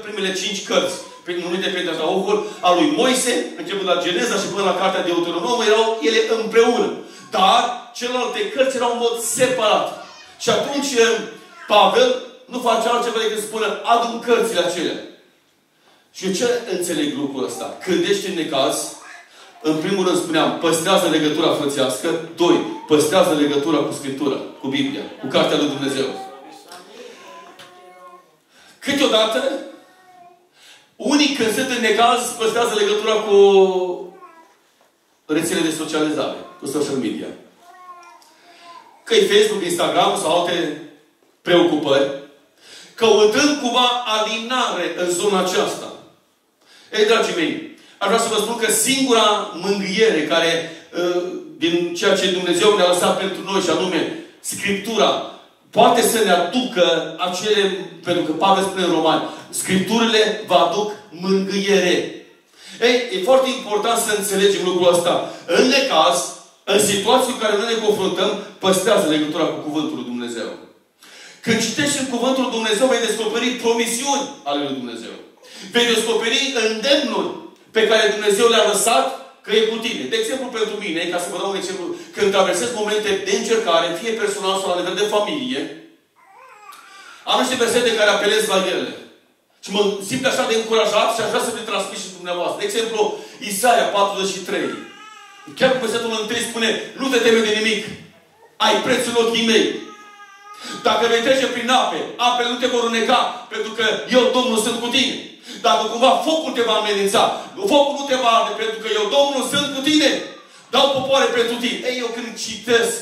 primele 5 cărți, numite Pentateucul, al lui Moise, începând la Geneza și până la cartea Deuteronom, erau ele împreună. Dar celelalte cărți erau în mod separat. Și atunci Pavel nu face altceva decât să spună, adu-mi cărțile acelea. Și eu ce înțeleg lucrul ăsta? Când ești în necaz, în primul rând spuneam, păstrează legătura frățească. 2. Păstrează legătura cu Scriptura, cu Biblia, cu Cartea lui Dumnezeu. Câteodată, unii când sunt în necaz, păstrează legătura cu rețele de socializare, cu social media. Că e Facebook, Instagram sau alte preocupări, căutând cumva alinare în zona aceasta. Ei, dragii mei, aș vrea să vă spun că singura mângâiere care, din ceea ce Dumnezeu ne-a lăsat pentru noi, și anume Scriptura, poate să ne aducă acele, pentru că Pavel spune în Romani, Scripturile vă aduc mângâiere. Ei, e foarte important să înțelegem lucrul ăsta. În necaz, în situații în care noi ne confruntăm, păstrează legătura cu Cuvântul lui Dumnezeu. Când citești în Cuvântul lui Dumnezeu, vei descoperi promisiuni ale lui Dumnezeu. Vei descoperi îndemnuri pe care Dumnezeu le-a lăsat că e cu tine. De exemplu, pentru mine, ca să vă dau un exemplu, când traversez momente de încercare, fie personal sau la nivel de familie, am niște versete care apelez la ele. Și mă simt așa de încurajat și aș vrea să le transmit și dumneavoastră. De exemplu, Isaia 43. Chiar cu versetul 1 spune, nu te teme de nimic. Ai prețul ochii mei. Dacă vei trece prin ape, apele nu te vor uneca, pentru că eu, Domnul, sunt cu tine. Dacă cumva focul te va amenința, focul nu te va arde, pentru că eu, Domnul, sunt cu tine. Dau popoare pentru tine. Ei, eu când citesc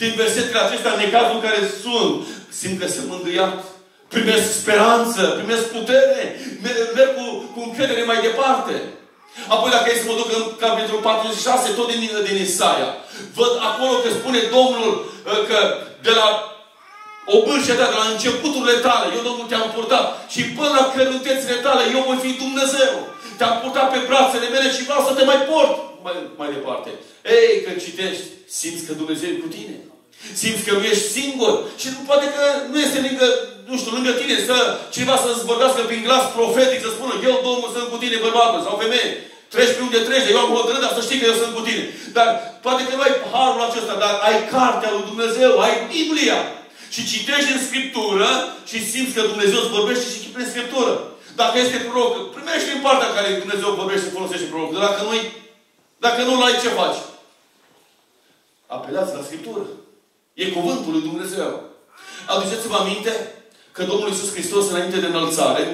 din versetele acestea, în necazul în care sunt, simt că sunt mângâiat. Primesc speranță, primesc putere, merg cu încredere mai departe. Apoi dacă e să mă duc în capitolul 46, tot din Isaia, văd acolo că spune Domnul că de la obârșia ta, de la începuturile tale, eu, Domnul, te-am purtat și până la căruntețile tale, eu voi fi Dumnezeu. Te-am purtat pe brațele mele și vreau să te mai port mai departe. Ei, când citești, simți că Dumnezeu e cu tine. Simți că nu ești singur. Și poate că nu este lângă tine cineva să-ți vorbească prin glas profetic, să spună, eu, Domnul, sunt cu tine, bărbatul sau femeie. Treci pe unde treci, eu am hotărât, dar să știi că eu sunt cu tine. Dar poate că nu ai harul acesta, dar ai cartea lui Dumnezeu, ai Biblia. Și citești în Scriptură și simți că Dumnezeu îți vorbește și prin Scriptură. Dacă este proroc, primești în partea care Dumnezeu vorbește și folosește proroc. Dar dacă nu l-ai, ce faci? Apelați la Scriptură. E cuvântul lui Dumnezeu. Aduceți-vă aminte că Domnul Iisus Hristos, înainte de înălțare,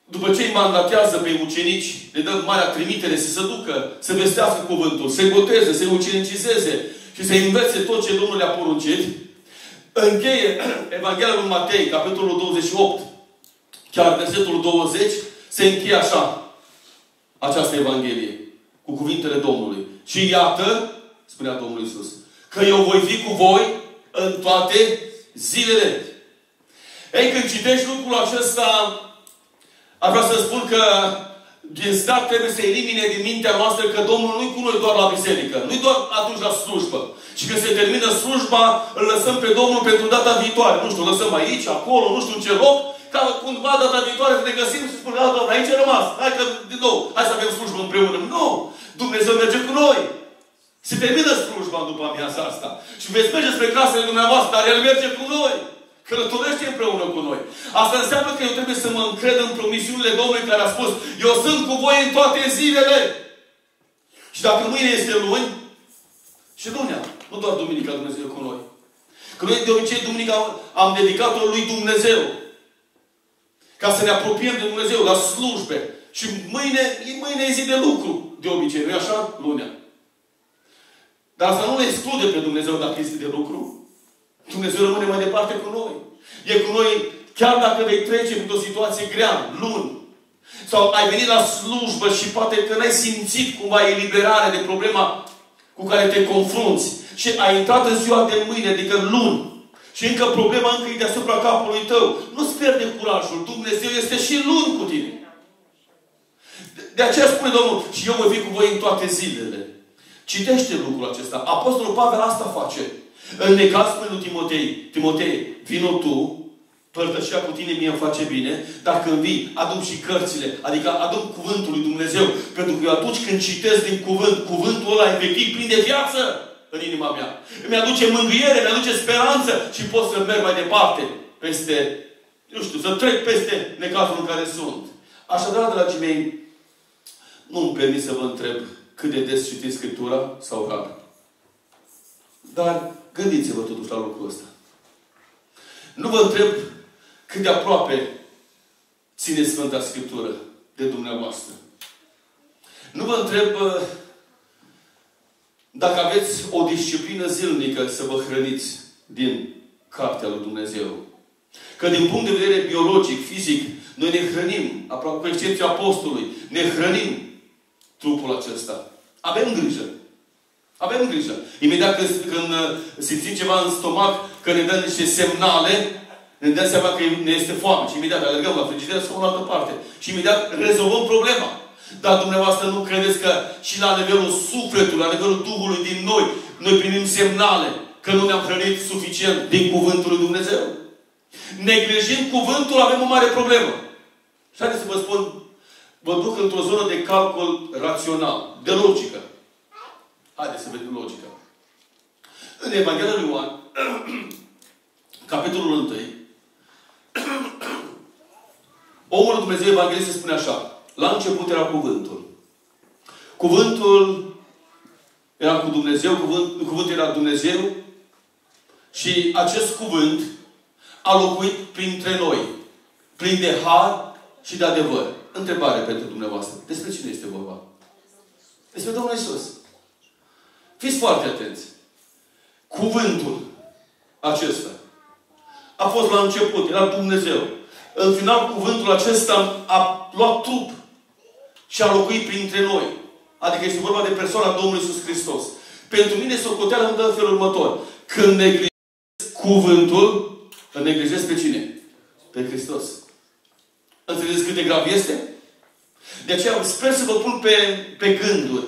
după ce îi mandatează pe ucenici, le dă marea trimitere să se ducă, să vestească cuvântul, să-i boteze, să-i ucenicizeze și să-i învețe tot ce Domnul le-a poruncit, încheie Evanghelia lui Matei, capitolul 28, chiar versetul 20, se încheie așa această Evanghelie, cu cuvintele Domnului. Și iată, spunea Domnul Iisus, că eu voi fi cu voi în toate zilele. Ei, când citești lucrul acesta, aș vrea să spun că din start trebuie să elimine din mintea noastră că Domnul nu-i cu noi doar la biserică. Nu-i doar atunci la slujbă. Și când se termină slujba, îl lăsăm pe Domnul pentru data viitoare. Nu știu, lăsăm aici, acolo, nu știu în ce loc, ca cumva data viitoare să ne găsim și spune, da, Doamne, aici a rămas. Hai că, din nou, hai să avem slujbă împreună. Nu! Dumnezeu merge cu noi. Se termină slujba după amiaza asta. Și veți merge spre casele dumneavoastră, dar El merge cu noi. Călătorește împreună cu noi. Asta înseamnă că eu trebuie să mă încred în promisiunile Domnului care a spus, eu sunt cu voi în toate zilele. Și dacă mâine este luni, și lunea, nu doar duminica Dumnezeu cu noi. Că noi de obicei duminica am dedicat-o lui Dumnezeu. Ca să ne apropiem de Dumnezeu la slujbe. Și mâine e zi de lucru. De obicei, nu-i așa? Lunea. Dar asta nu ne exclude pe Dumnezeu dacă este de lucru. Dumnezeu rămâne mai departe cu noi. E cu noi chiar dacă vei trece printr-o situație grea, luni. Sau ai venit la slujbă și poate că n-ai simțit cumva eliberare de problema cu care te confrunți. Și ai intrat în ziua de mâine, adică luni. Și încă problema încă e deasupra capului tău. Nu-ți pierde curajul. Dumnezeu este și luni cu tine. De aceea spune Domnul, și eu voi fi cu voi în toate zilele. Citește lucrul acesta. Apostolul Pavel asta face. În necaz spune lui Timotei, Timotei, vino tu, părtășia cu tine mie îmi face bine, dar când vii, adun și cărțile, adică adun cuvântul lui Dumnezeu, pentru că eu atunci când citesc din cuvânt, cuvântul ăla efectiv prinde viață în inima mea. Îmi aduce mângâiere, îmi aduce speranță și pot să merg mai departe peste, nu știu, să trec peste necazul în care sunt. Așadar, dragii mei, nu-mi permit să vă întreb cât de des citiți Scriptura sau rar. Dar gândiți-vă totuși la lucrul ăsta. Nu vă întreb cât de aproape ține Sfânta Scriptură de dumneavoastră. Nu vă întreb dacă aveți o disciplină zilnică să vă hrăniți din Cartea lui Dumnezeu. Că din punct de vedere biologic, fizic, noi ne hrănim, aproape cu excepția Apostolului, ne hrănim trupul acesta. Avem grijă. Avem grijă. Imediat când simțim ceva în stomac, că ne dă niște semnale, ne dăm seama că ne este foame. Și imediat alergăm la frigider sau în altă parte. Și imediat rezolvăm problema. Dar dumneavoastră nu credeți că și la nivelul sufletului, la nivelul Duhului din noi primim semnale că nu ne-am hrănit suficient din Cuvântul lui Dumnezeu? Neglijind Cuvântul, avem o mare problemă. Și haideți să vă spun, vă duc într-o zonă de calcul rațional, de logică. Haideți să vedem logica. În Evanghelia lui Ioan, capitolul 1, omul lui Dumnezeu Evanghelist se spune așa. La început era Cuvântul. Cuvântul era cu Dumnezeu, cuvântul era Dumnezeu și acest cuvânt a locuit printre noi. Plin de har și de adevăr. Întrebare pentru dumneavoastră. Despre cine este vorba? Despre Domnul Iisus. Fiți foarte atenți. Cuvântul acesta a fost la început, era Dumnezeu. În final, cuvântul acesta a luat trup și a locuit printre noi. Adică este vorba de persoana Domnului Iisus Hristos. Pentru mine socoteala îmi dă în felul următor. Când neglijez cuvântul, îl neglijez pe cine? Pe Hristos. Înțelegeți cât de grav este? De aceea sper să vă pun pe gânduri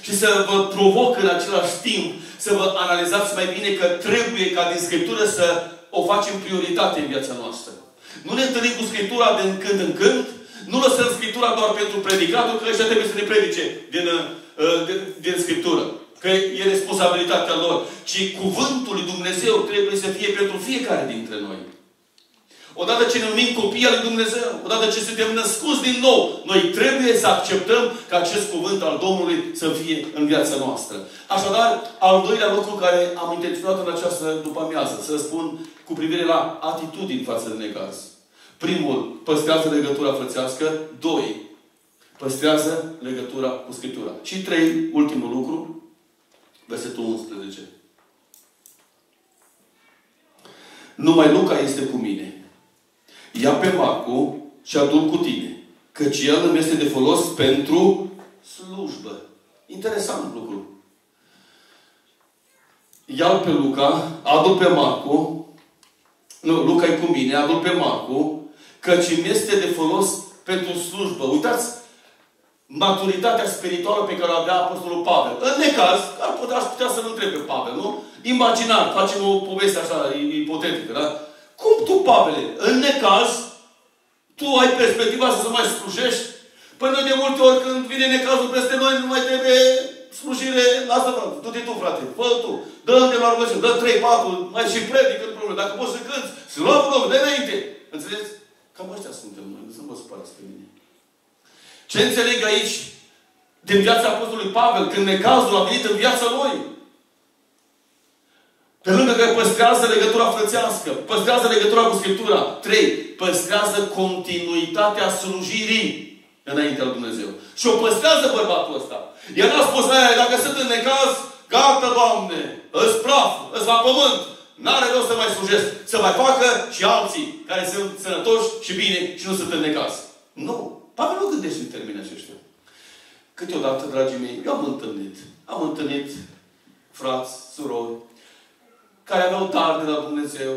și să vă provoc în același timp să vă analizați mai bine că trebuie ca din Scriptură să o facem prioritate în viața noastră. Nu ne întâlnim cu Scriptura din când în când, nu lăsăm Scriptura doar pentru predicatul, că ăștia trebuie să ne predice din Scriptură. Că e responsabilitatea lor. Ci cuvântul lui Dumnezeu trebuie să fie pentru fiecare dintre noi. Odată ce ne numim copii al lui Dumnezeu, odată ce suntem născuți din nou, noi trebuie să acceptăm ca acest cuvânt al Domnului să fie în viața noastră. Așadar, al doilea lucru care am intenționat în această după-amiază, să spun cu privire la atitudini față de necaz. Primul, păstrează legătura frățească. 2, păstrează legătura cu Scriptura. Și 3, ultimul lucru, versetul 11. Numai Luca este cu mine. Ia pe Marcu și adu-l cu tine. Căci el îmi este de folos pentru slujbă. Interesant lucru. Ia-l pe Luca, adu-l pe Marcu. Nu, Luca e cu mine, adu-l pe Marcu, căci îmi este de folos pentru slujbă. Uitați maturitatea spirituală pe care o avea Apostolul Pavel. În necaz, aș putea să-l întreb pe Pavel, nu? Imaginar, facem o poveste așa, ipotetică, da? Cum tu, Pavele, în necaz, tu ai perspectiva să mai slujești? Păi noi de multe ori când vine necazul peste noi, nu mai trebuie slujire. Lasă, frate, du-te tu, frate, fă tu. Dă-mi de la rugăciune, dă 3, 4, mai și predică, nu problemă. Dacă poți să cânți, să luăm Domnul, de înainte. Înțelegeți? Cam ăștia suntem noi, nu să vă supărați pe mine. Ce înțeleg aici din viața Apostolului Pavel, când necazul a venit în viața lui? Pe lângă că păstrează legătura frățească, păstrează legătura cu Scriptura. 3. Păstrează continuitatea slujirii înaintea lui Dumnezeu. Și o păstrează bărbatul ăsta. El n-a spus, dacă sunt în necaz, gata, Doamne, îți praf, îți va pământ. N-are rost să mai slujesc. Să mai facă și alții care sunt sănătoși și bine și nu sunt în necaz. Nu. Pavel nu gândește în termenii aceștia. Câteodată, dragii mei, eu am întâlnit frați, surori, care aveau dar de la Dumnezeu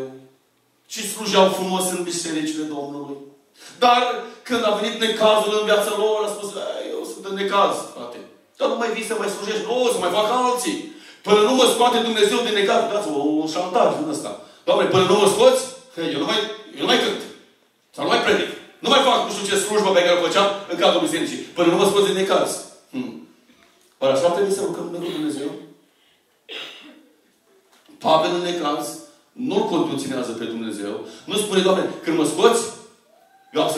și slujeau frumos în bisericile Domnului. Dar când a venit necazul în viața lor, a spus, eu sunt în necaz, frate. Dar nu mai vii să mai slujești, nu, să mai facă alții. Până nu mă scoate Dumnezeu din necaz, dați-vă un șantaj din ăsta. Doamne, până nu mă scoți, eu nu mai cânt. Sau nu mai predic. Nu mai fac nu știu ce slujbă pe care o făceam în cadrul bisericii. Până nu mă scoți din necaz. Oare așa trebuie să rugăm pentru Dumnezeu? Pavel în necaz nu-L conduținează pe Dumnezeu. Nu spune, Doamne, când mă scoți, eu am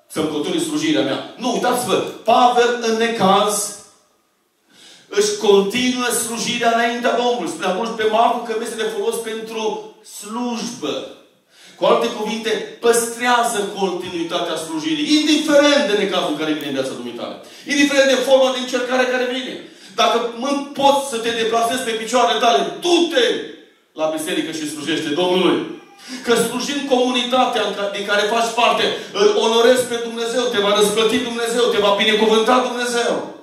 să-mi continui slujirea mea. Nu, uitați-vă, Pavel în necaz își continuă slujirea înaintea Domnului. Spune atunci pe Marcu că este de folos pentru slujbă. Cu alte cuvinte, păstrează continuitatea slujirii, indiferent de necazul care vine în viața dumitale. Indiferent de forma de încercare care vine. Dacă poți să te deplasezi pe picioarele tale, du-te la biserică și slujește Domnului. Că slujind comunitatea din care faci parte, îl onorezi pe Dumnezeu, te va răsplăti Dumnezeu, te va binecuvânta Dumnezeu.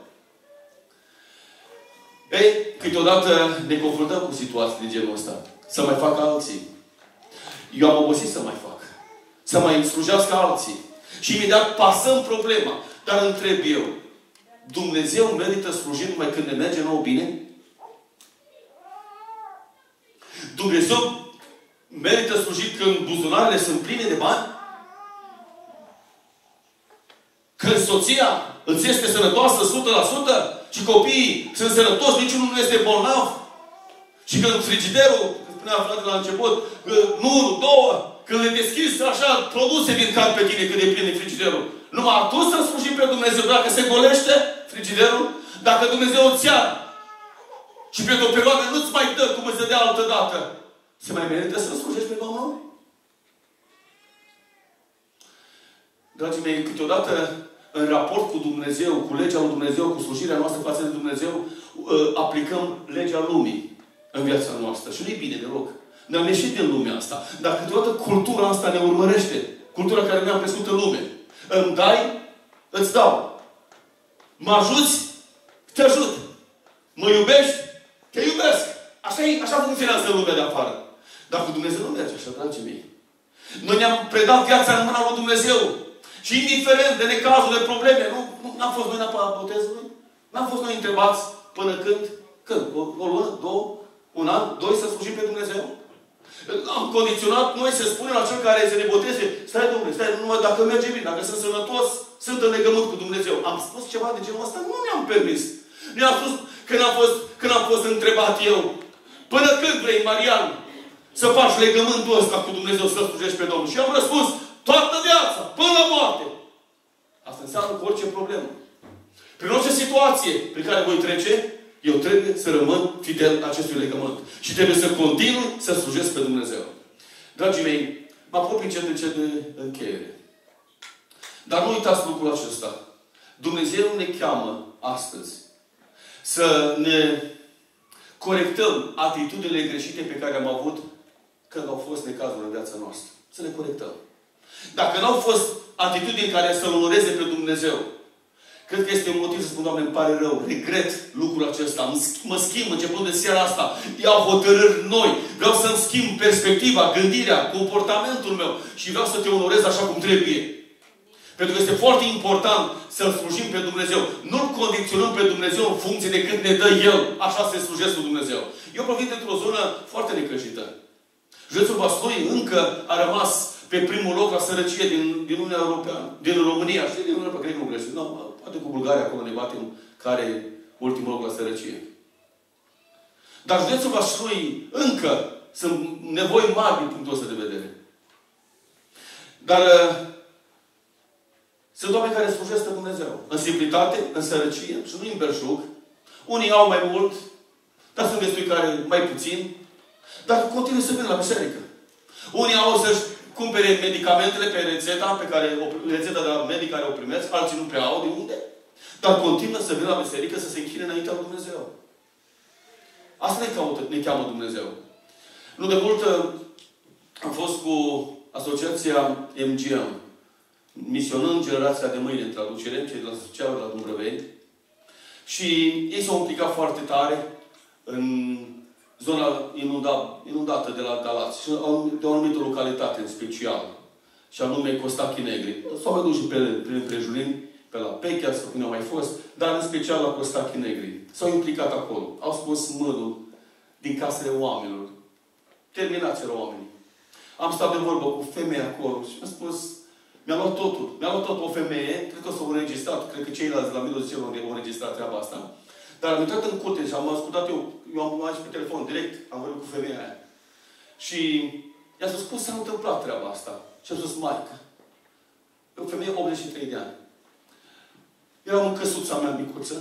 Ei, câteodată ne confruntăm cu situații de genul ăsta. Să mai facă alții. Eu am obosit să mai fac. Să mai slujească alții. Și imediat pasăm problema. Dar întreb eu, Dumnezeu merită slujit numai când ne merge nouă bine? Dumnezeu merită slujit când buzunarele sunt pline de bani? Când soția îți este sănătoasă 100% și copiii sunt sănătoși, niciunul nu este bolnav? Și când frigiderul, spunea frate la început, nu, două, când le deschizi așa, produse vin cap pe tine când e plin frigiderul. Numai atunci să slujim pe Dumnezeu. Dacă se golește frigiderul, dacă Dumnezeu îți ia și pentru o perioadă nu-ți mai dă cum îți dădea altă dată, se mai merită să slujești pe Domnul? Dragii mei, câteodată în raport cu Dumnezeu, cu legea lui Dumnezeu, cu slujirea noastră față de Dumnezeu, aplicăm legea lumii în viața noastră. Și nu e bine deloc. Ne-am ieșit din lumea asta. Dar câteodată cultura asta ne urmărește. Cultura care ne-am crescut în lume. Îmi dai, îți dau. Mă ajuți, te ajut. Mă iubești, te iubesc. Așa funcționează lumea de afară. Dar cu Dumnezeu nu merge așa, dragii mei. Noi ne-am predat viața în mâna lui Dumnezeu. Și indiferent de necazul, de probleme, n-am fost noi în apa botezului? N-am fost noi întrebați până când? Când? O lună? Două? Un an? Doi să slujim pe Dumnezeu? Am condiționat noi să spunem la cel care se ne boteze, stai Domnule, stai, numai dacă merge bine, dacă sunt sănătos, sunt în legământ cu Dumnezeu. Am spus ceva de genul ăsta? Nu mi-am permis. Mi-am spus când am fost întrebat eu, până când vrei, Marian, să faci legământul ăsta cu Dumnezeu, să slujești pe Domnul? Și am răspuns, toată viața, până la moarte. Asta înseamnă cu orice problemă. Prin orice situație prin care voi trece, eu trebuie să rămân fidel acestui legământ. Și trebuie să continui să slujesc pe Dumnezeu. Dragii mei, mă apropii încet de încheiere. Dar nu uitați lucrul acesta. Dumnezeu ne cheamă astăzi să ne corectăm atitudinile greșite pe care am avut când au fost necazuri în viața noastră. Să le corectăm. Dacă nu au fost atitudini care să-L onoreze pe Dumnezeu, Cred că este un motiv să spun, Doamne, îmi pare rău, regret lucrul acesta, mă schimb începând de seara asta, iau hotărâri noi, vreau să-mi schimb perspectiva, gândirea, comportamentul meu și vreau să te onorez așa cum trebuie. Pentru că este foarte important să-L slujim pe Dumnezeu. Nu-L condiționăm pe Dumnezeu în funcție de cât ne dă El. Așa se slujesc cu Dumnezeu. Eu provin dintr-o zonă foarte necăjită. Județul Vaslui încă a rămas pe primul loc la sărăcie din Uniunea Europeană. Din România. Știi? Din Uniunea Europeană. Cred că nu greșesc. No, poate cu Bulgaria acolo ne batem care e ultimul loc la sărăcie. Dar județul Vaslui încă sunt nevoi mari din punctul ăsta de vedere. Dar sunt oameni care slujesc pe Dumnezeu. În simplitate, în sărăcie și nu în belșug. Unii au mai mult, dar sunt destui care mai puțin. Dar continuă să vină la biserică. Unii au să-și cumpere medicamentele pe rețeta rețeta de la medic care o primesc, alții nu prea au de unde. Dar continuă să vină la biserică să se închine înaintea lui Dumnezeu. Asta ne cheamă Dumnezeu. Nu de mult am fost cu asociația MGM, misionând generația de mâine în traducere, cei de la Suceava, de la Dumbrăveni. Și ei s-au implicat foarte tare în zona inundată de la Galați. Și de o anumită localitate în special. Și anume Costachii Negri. S-au mai dus și prin împrejurimi, pe la Pechea, sau când au mai fost, dar în special la Costachii Negri. S-au implicat acolo. Au scos mâlul din casele oamenilor. Terminați erau oamenii. Am stat de vorbă cu femeia acolo și mi-a spus, mi-a luat totul. Mi-a luat tot o femeie, cred că s-au înregistrat, cred că ceilalți de la Milos Celor au înregistrat treaba asta. Dar am intrat în curte și am ascultat eu am mai pe telefon direct, am vorbit cu femeia aia. Și i-a spus, cum s-a întâmplat treaba asta? Și a spus, Maică, e o femeie 83 de ani. Eram în căsuța mea micuță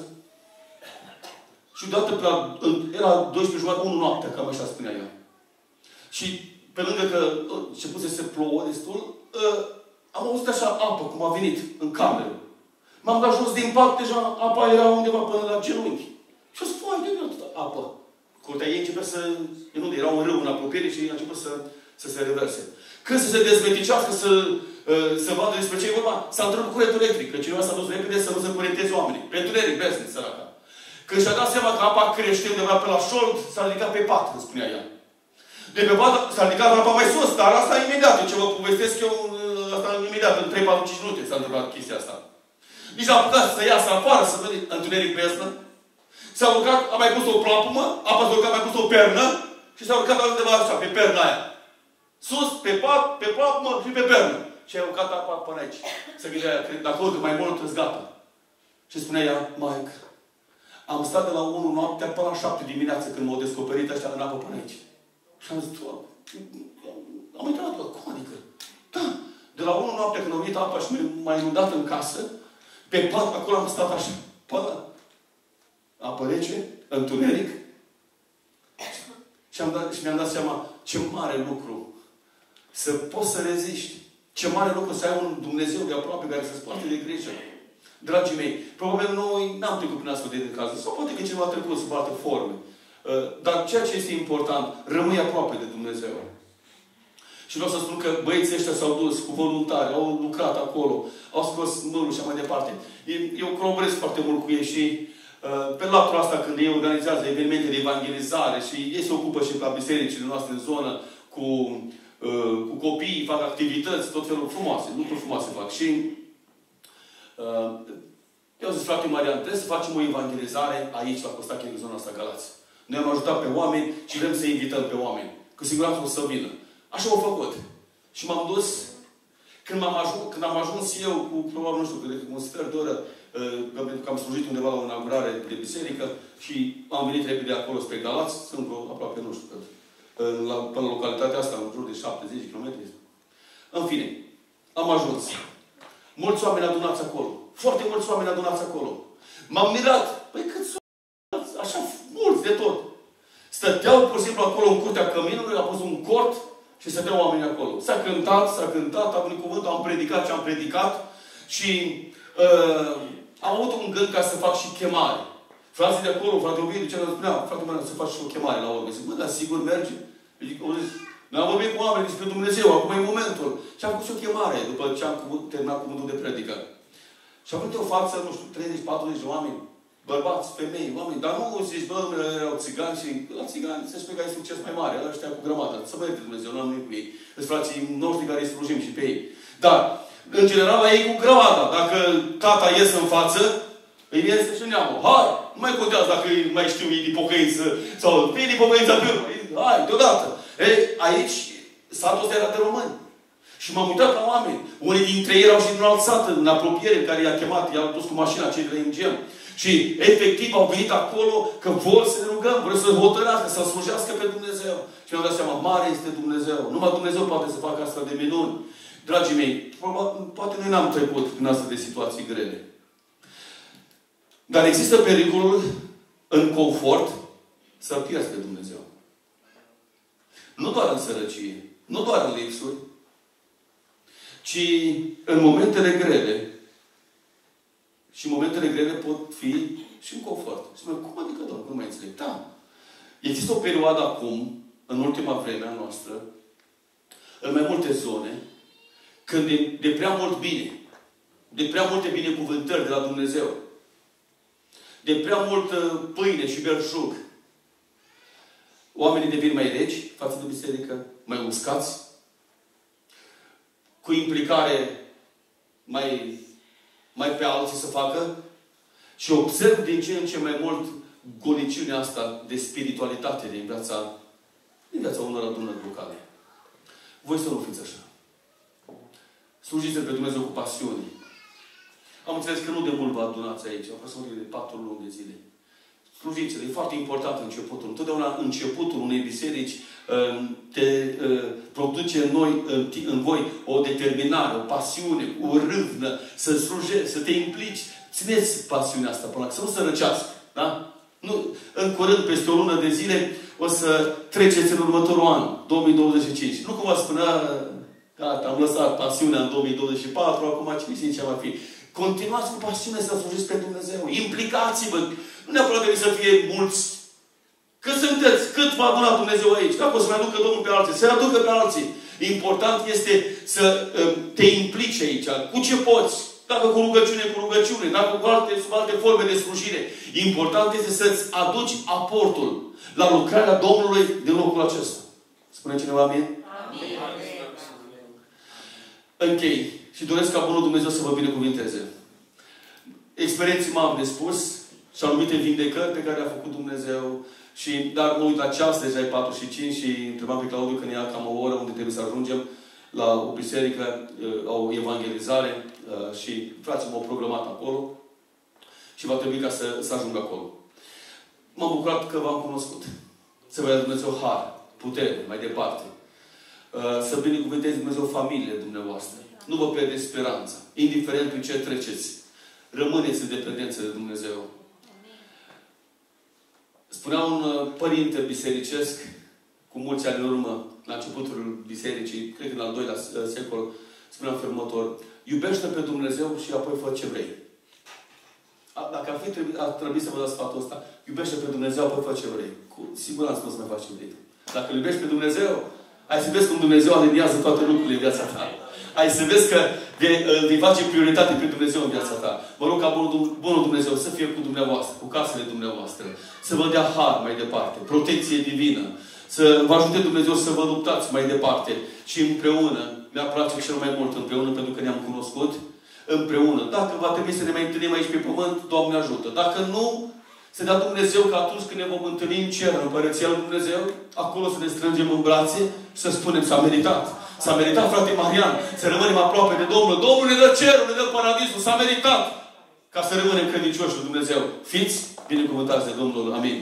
și deodată era 12:30, 1 noaptea, cam așa spunea ea. Și pe lângă că începuse să plouă destul, am auzit așa apă, cum a venit în cameră. M-am dat jos din pat, deja apa era undeva până la genunchi. Și a spus, fai, de atâta apă. Curtea ei începe să inunde. Era un râu în apropiere și a început să se reverse. Când să se dezmeticească, să vadă despre ce e vorba, s-a întrerupt curentul electric. Că cineva s-a dus repede să nu se curenteze oamenii. Pe întuneric, besnic, săraca. Când și-a dat seama că apa crește undeva pe la șold, s-a ridicat pe pat, îmi spunea ea. De pe pat s-a ridicat apa mai sus, dar asta imediat. Ce vă povestesc eu, asta imediat, în 3-4-5 minute s-a întâmplat chestia asta. Nici n-a apucat să iasă afară, să vede întuneric besnă. S-a urcat, a mai pus o plapumă, apa s-a urcat, a mai pus o pernă și s-a urcat undeva așa, pe perna aia. Sus, pe pat, pe plapumă și pe pernă. Și a urcat apa până aici. Se gândea, dacă urcă mai mult, îți gata. Și spunea ea, Maică, am stat de la 1 noaptea până la 7 dimineață când m-au descoperit ăștia în apă până aici. Și am zis, am intrat, cum adică? Da, de la 1 noaptea când a venit apa și m-a inundat în casă, pe pat, acolo am stat așa, până apă rece, întuneric. Și mi-am dat seama ce mare lucru să poți să reziști. Ce mare lucru să ai un Dumnezeu de aproape care să-ți poarte de grijă. Dragii mei, probabil noi n-am trecut prin astfel de cazuri. Sau poate că cineva a trecut sub alte forme. Dar ceea ce este important, rămâi aproape de Dumnezeu. Și vreau să spun că băieții ăștia s-au dus cu voluntari, au lucrat acolo, au scos mâlul și mai departe. Eu colaborez foarte mult cu ei și pe latura asta, când ei organizează evenimente de evangelizare și ei se ocupă și la bisericile noastre în zonă cu copiii, fac activități, tot felul frumoase, lucruri frumoase fac. Și eu zic, frate Marian, trebuie să facem o evangelizare aici, la Costachii, în zona asta, Galați. Noi am ajutat pe oameni și vrem să invităm pe oameni. Cu siguranță o să vină. Așa au făcut. Și m-am dus, când am ajuns eu cu, probabil, nu știu, un sfert de oră, că am slujit undeva la o inaugurare de biserică și am venit repede acolo spre Galați, sunt aproape, nu știu, până la localitatea asta, în jur de 70 km. În fine, am ajuns. Mulți oameni adunați acolo. Foarte mulți oameni adunați acolo. M-am mirat. Păi cât sunt așa mulți de tot. Stăteau, pur și simplu, acolo în curtea căminului, a pus un cort și stăteau oamenii acolo. S-a cântat, a venit cuvântul, am predicat ce am predicat și am avut un gând ca să fac și chemare. Frații de acolo, frate Ovidiu, ce îmi spunea, frate meu, să faci și o chemare la urmă. Zic, bă, dar sigur merge? Noi am vorbit cu oameni despre Dumnezeu, acum e momentul. Și am făcut și o chemare după ce am terminat cuvântul de predică. Și a venit o față, nu știu, 30-40 de oameni, bărbați, femei, oameni, dar nu zici, bă, erau țigani și la țigani se spune că ai succes mai mare, ăștia cu grămadă. Să mă ierte Dumnezeu, nu am nimic cu ei. Sunt frații noștri care îi slujim și pe ei. Dar, în general, la ei cu grămada. Dacă tata ies în față, îi iese și neamul. Hai! Nu mai contează dacă mai știu ei de pocăință sau ei de pocăință pe urmă. Hai, deodată. Ei, aici, satul ăsta era de români. Și m-am uitat la oameni. Unii dintre ei erau și din alt sat, în apropiere, care i-a chemat, i-a dus cu mașina, cei de la MGM. Și, efectiv, au venit acolo că vor să ne rugăm, vor să hotărească, să slujească pe Dumnezeu. Și mi-am dat seama, mare este Dumnezeu. Numai Dumnezeu poate să facă astfel de minuni. Dragii mei, poate noi n-am trecut prin astfel de situații grele. Dar există pericolul în confort să pierzi pe Dumnezeu. Nu doar în sărăcie, nu doar în lipsuri, ci în momentele grele. Și momentele grele pot fi și în confort. Și spune, cum adică, Doamne, nu mai înțeleg? Da. Există o perioadă acum, în ultima vreme a noastră, în mai multe zone, când de prea mult bine, de prea multe binecuvântări de la Dumnezeu, de prea multă pâine și belșug, oamenii devin mai reci față de biserică, mai uscați, cu implicare mai pe alții să facă, și observ din ce în ce mai mult goliciunea asta de spiritualitate din viața unor adunări locale. Voi să nu fiți așa. Slujiți-L pe Dumnezeu cu pasiune. Am înțeles că nu de mult vă adunați aici. Au fost de 4 luni de zile. Slujiți-L. E foarte important începutul. Întotdeauna începutul unei biserici te produce în voi o determinare, o pasiune, o râvnă, să slujești, să te implici. Țineți pasiunea asta până la să nu sărăcească. Da? Nu, în curând, peste o lună de zile, o să treceți în următorul an, 2025. Nu cumva spunea, gata, am lăsat pasiunea în 2024, acum cine știe ce va fi. Continuați cu pasiune să slujiți pe Dumnezeu. Implicați-vă. Nu neapărat trebuie să fie mulți. Cât sunteți? Cât v-a adunat Dumnezeu aici? Dacă o să mai aducă Domnul pe alții, să-i aducă pe alții. Important este să te implici aici. Cu ce poți? Dacă cu rugăciune, dacă cu alte forme de slujire. Important este să-ți aduci aportul la lucrarea Domnului din locul acesta. Spune cineva amin? Amin. Închei. Și doresc ca Bunul Dumnezeu să vă binecuvinteze. Experienții m-am de spus și anumite vindecări pe care le-a făcut Dumnezeu. Dar mă uit la ceas, deja e 4:05 și întrebam pe Claudiu că ne ia cam o oră unde trebuie să ajungem la o biserică, la o evangelizare și frații m-au programat acolo și va trebui ca să ajung acolo. M-am bucurat că v-am cunoscut. Să vă dea Dumnezeu har, putere, mai departe. Să binecuvânteze Dumnezeu familiile dumneavoastră. Nu vă pierdeți speranța. Indiferent prin ce treceți. Rămâneți în dependență de Dumnezeu. Spunea un părinte bisericesc, cu mulți ani în urmă, la începutul bisericii, cred că în al doilea secol, spunea în felul următor: iubește pe Dumnezeu și apoi fă ce vrei. Dacă ar trebui să vă dați sfatul ăsta, iubește pe Dumnezeu, apoi fă ce vrei. Cu siguranță nu o să mai faci ce vrei. Dacă îl iubești pe Dumnezeu, ai să vezi cum Dumnezeu aliniază toate lucrurile în viața ta. Ai să vezi că vei face prioritate pe Dumnezeu în viața ta. Vă rog ca Bunul Dumnezeu să fie cu dumneavoastră, cu casele dumneavoastră. Să vă dea har mai departe, protecție divină. Să vă ajute Dumnezeu să vă luptați mai departe. Și împreună, mi-ar place cel mai mult împreună, pentru că ne-am cunoscut, împreună. Dacă va trebui să ne mai întâlnim aici pe pământ, Doamne ajută. Dacă nu, să dea Dumnezeu că atunci când ne vom întâlni în cer, în Împărăția lui Dumnezeu, acolo să ne strângem în brațe și să spunem: s-a meritat. S-a meritat, frate Marian, să rămânem aproape de Domnul. Domnul ne dă cerul, ne dă paradisul. S-a meritat ca să rămânem credincioși lui Dumnezeu. Fiți binecuvântați de Domnul. Amin.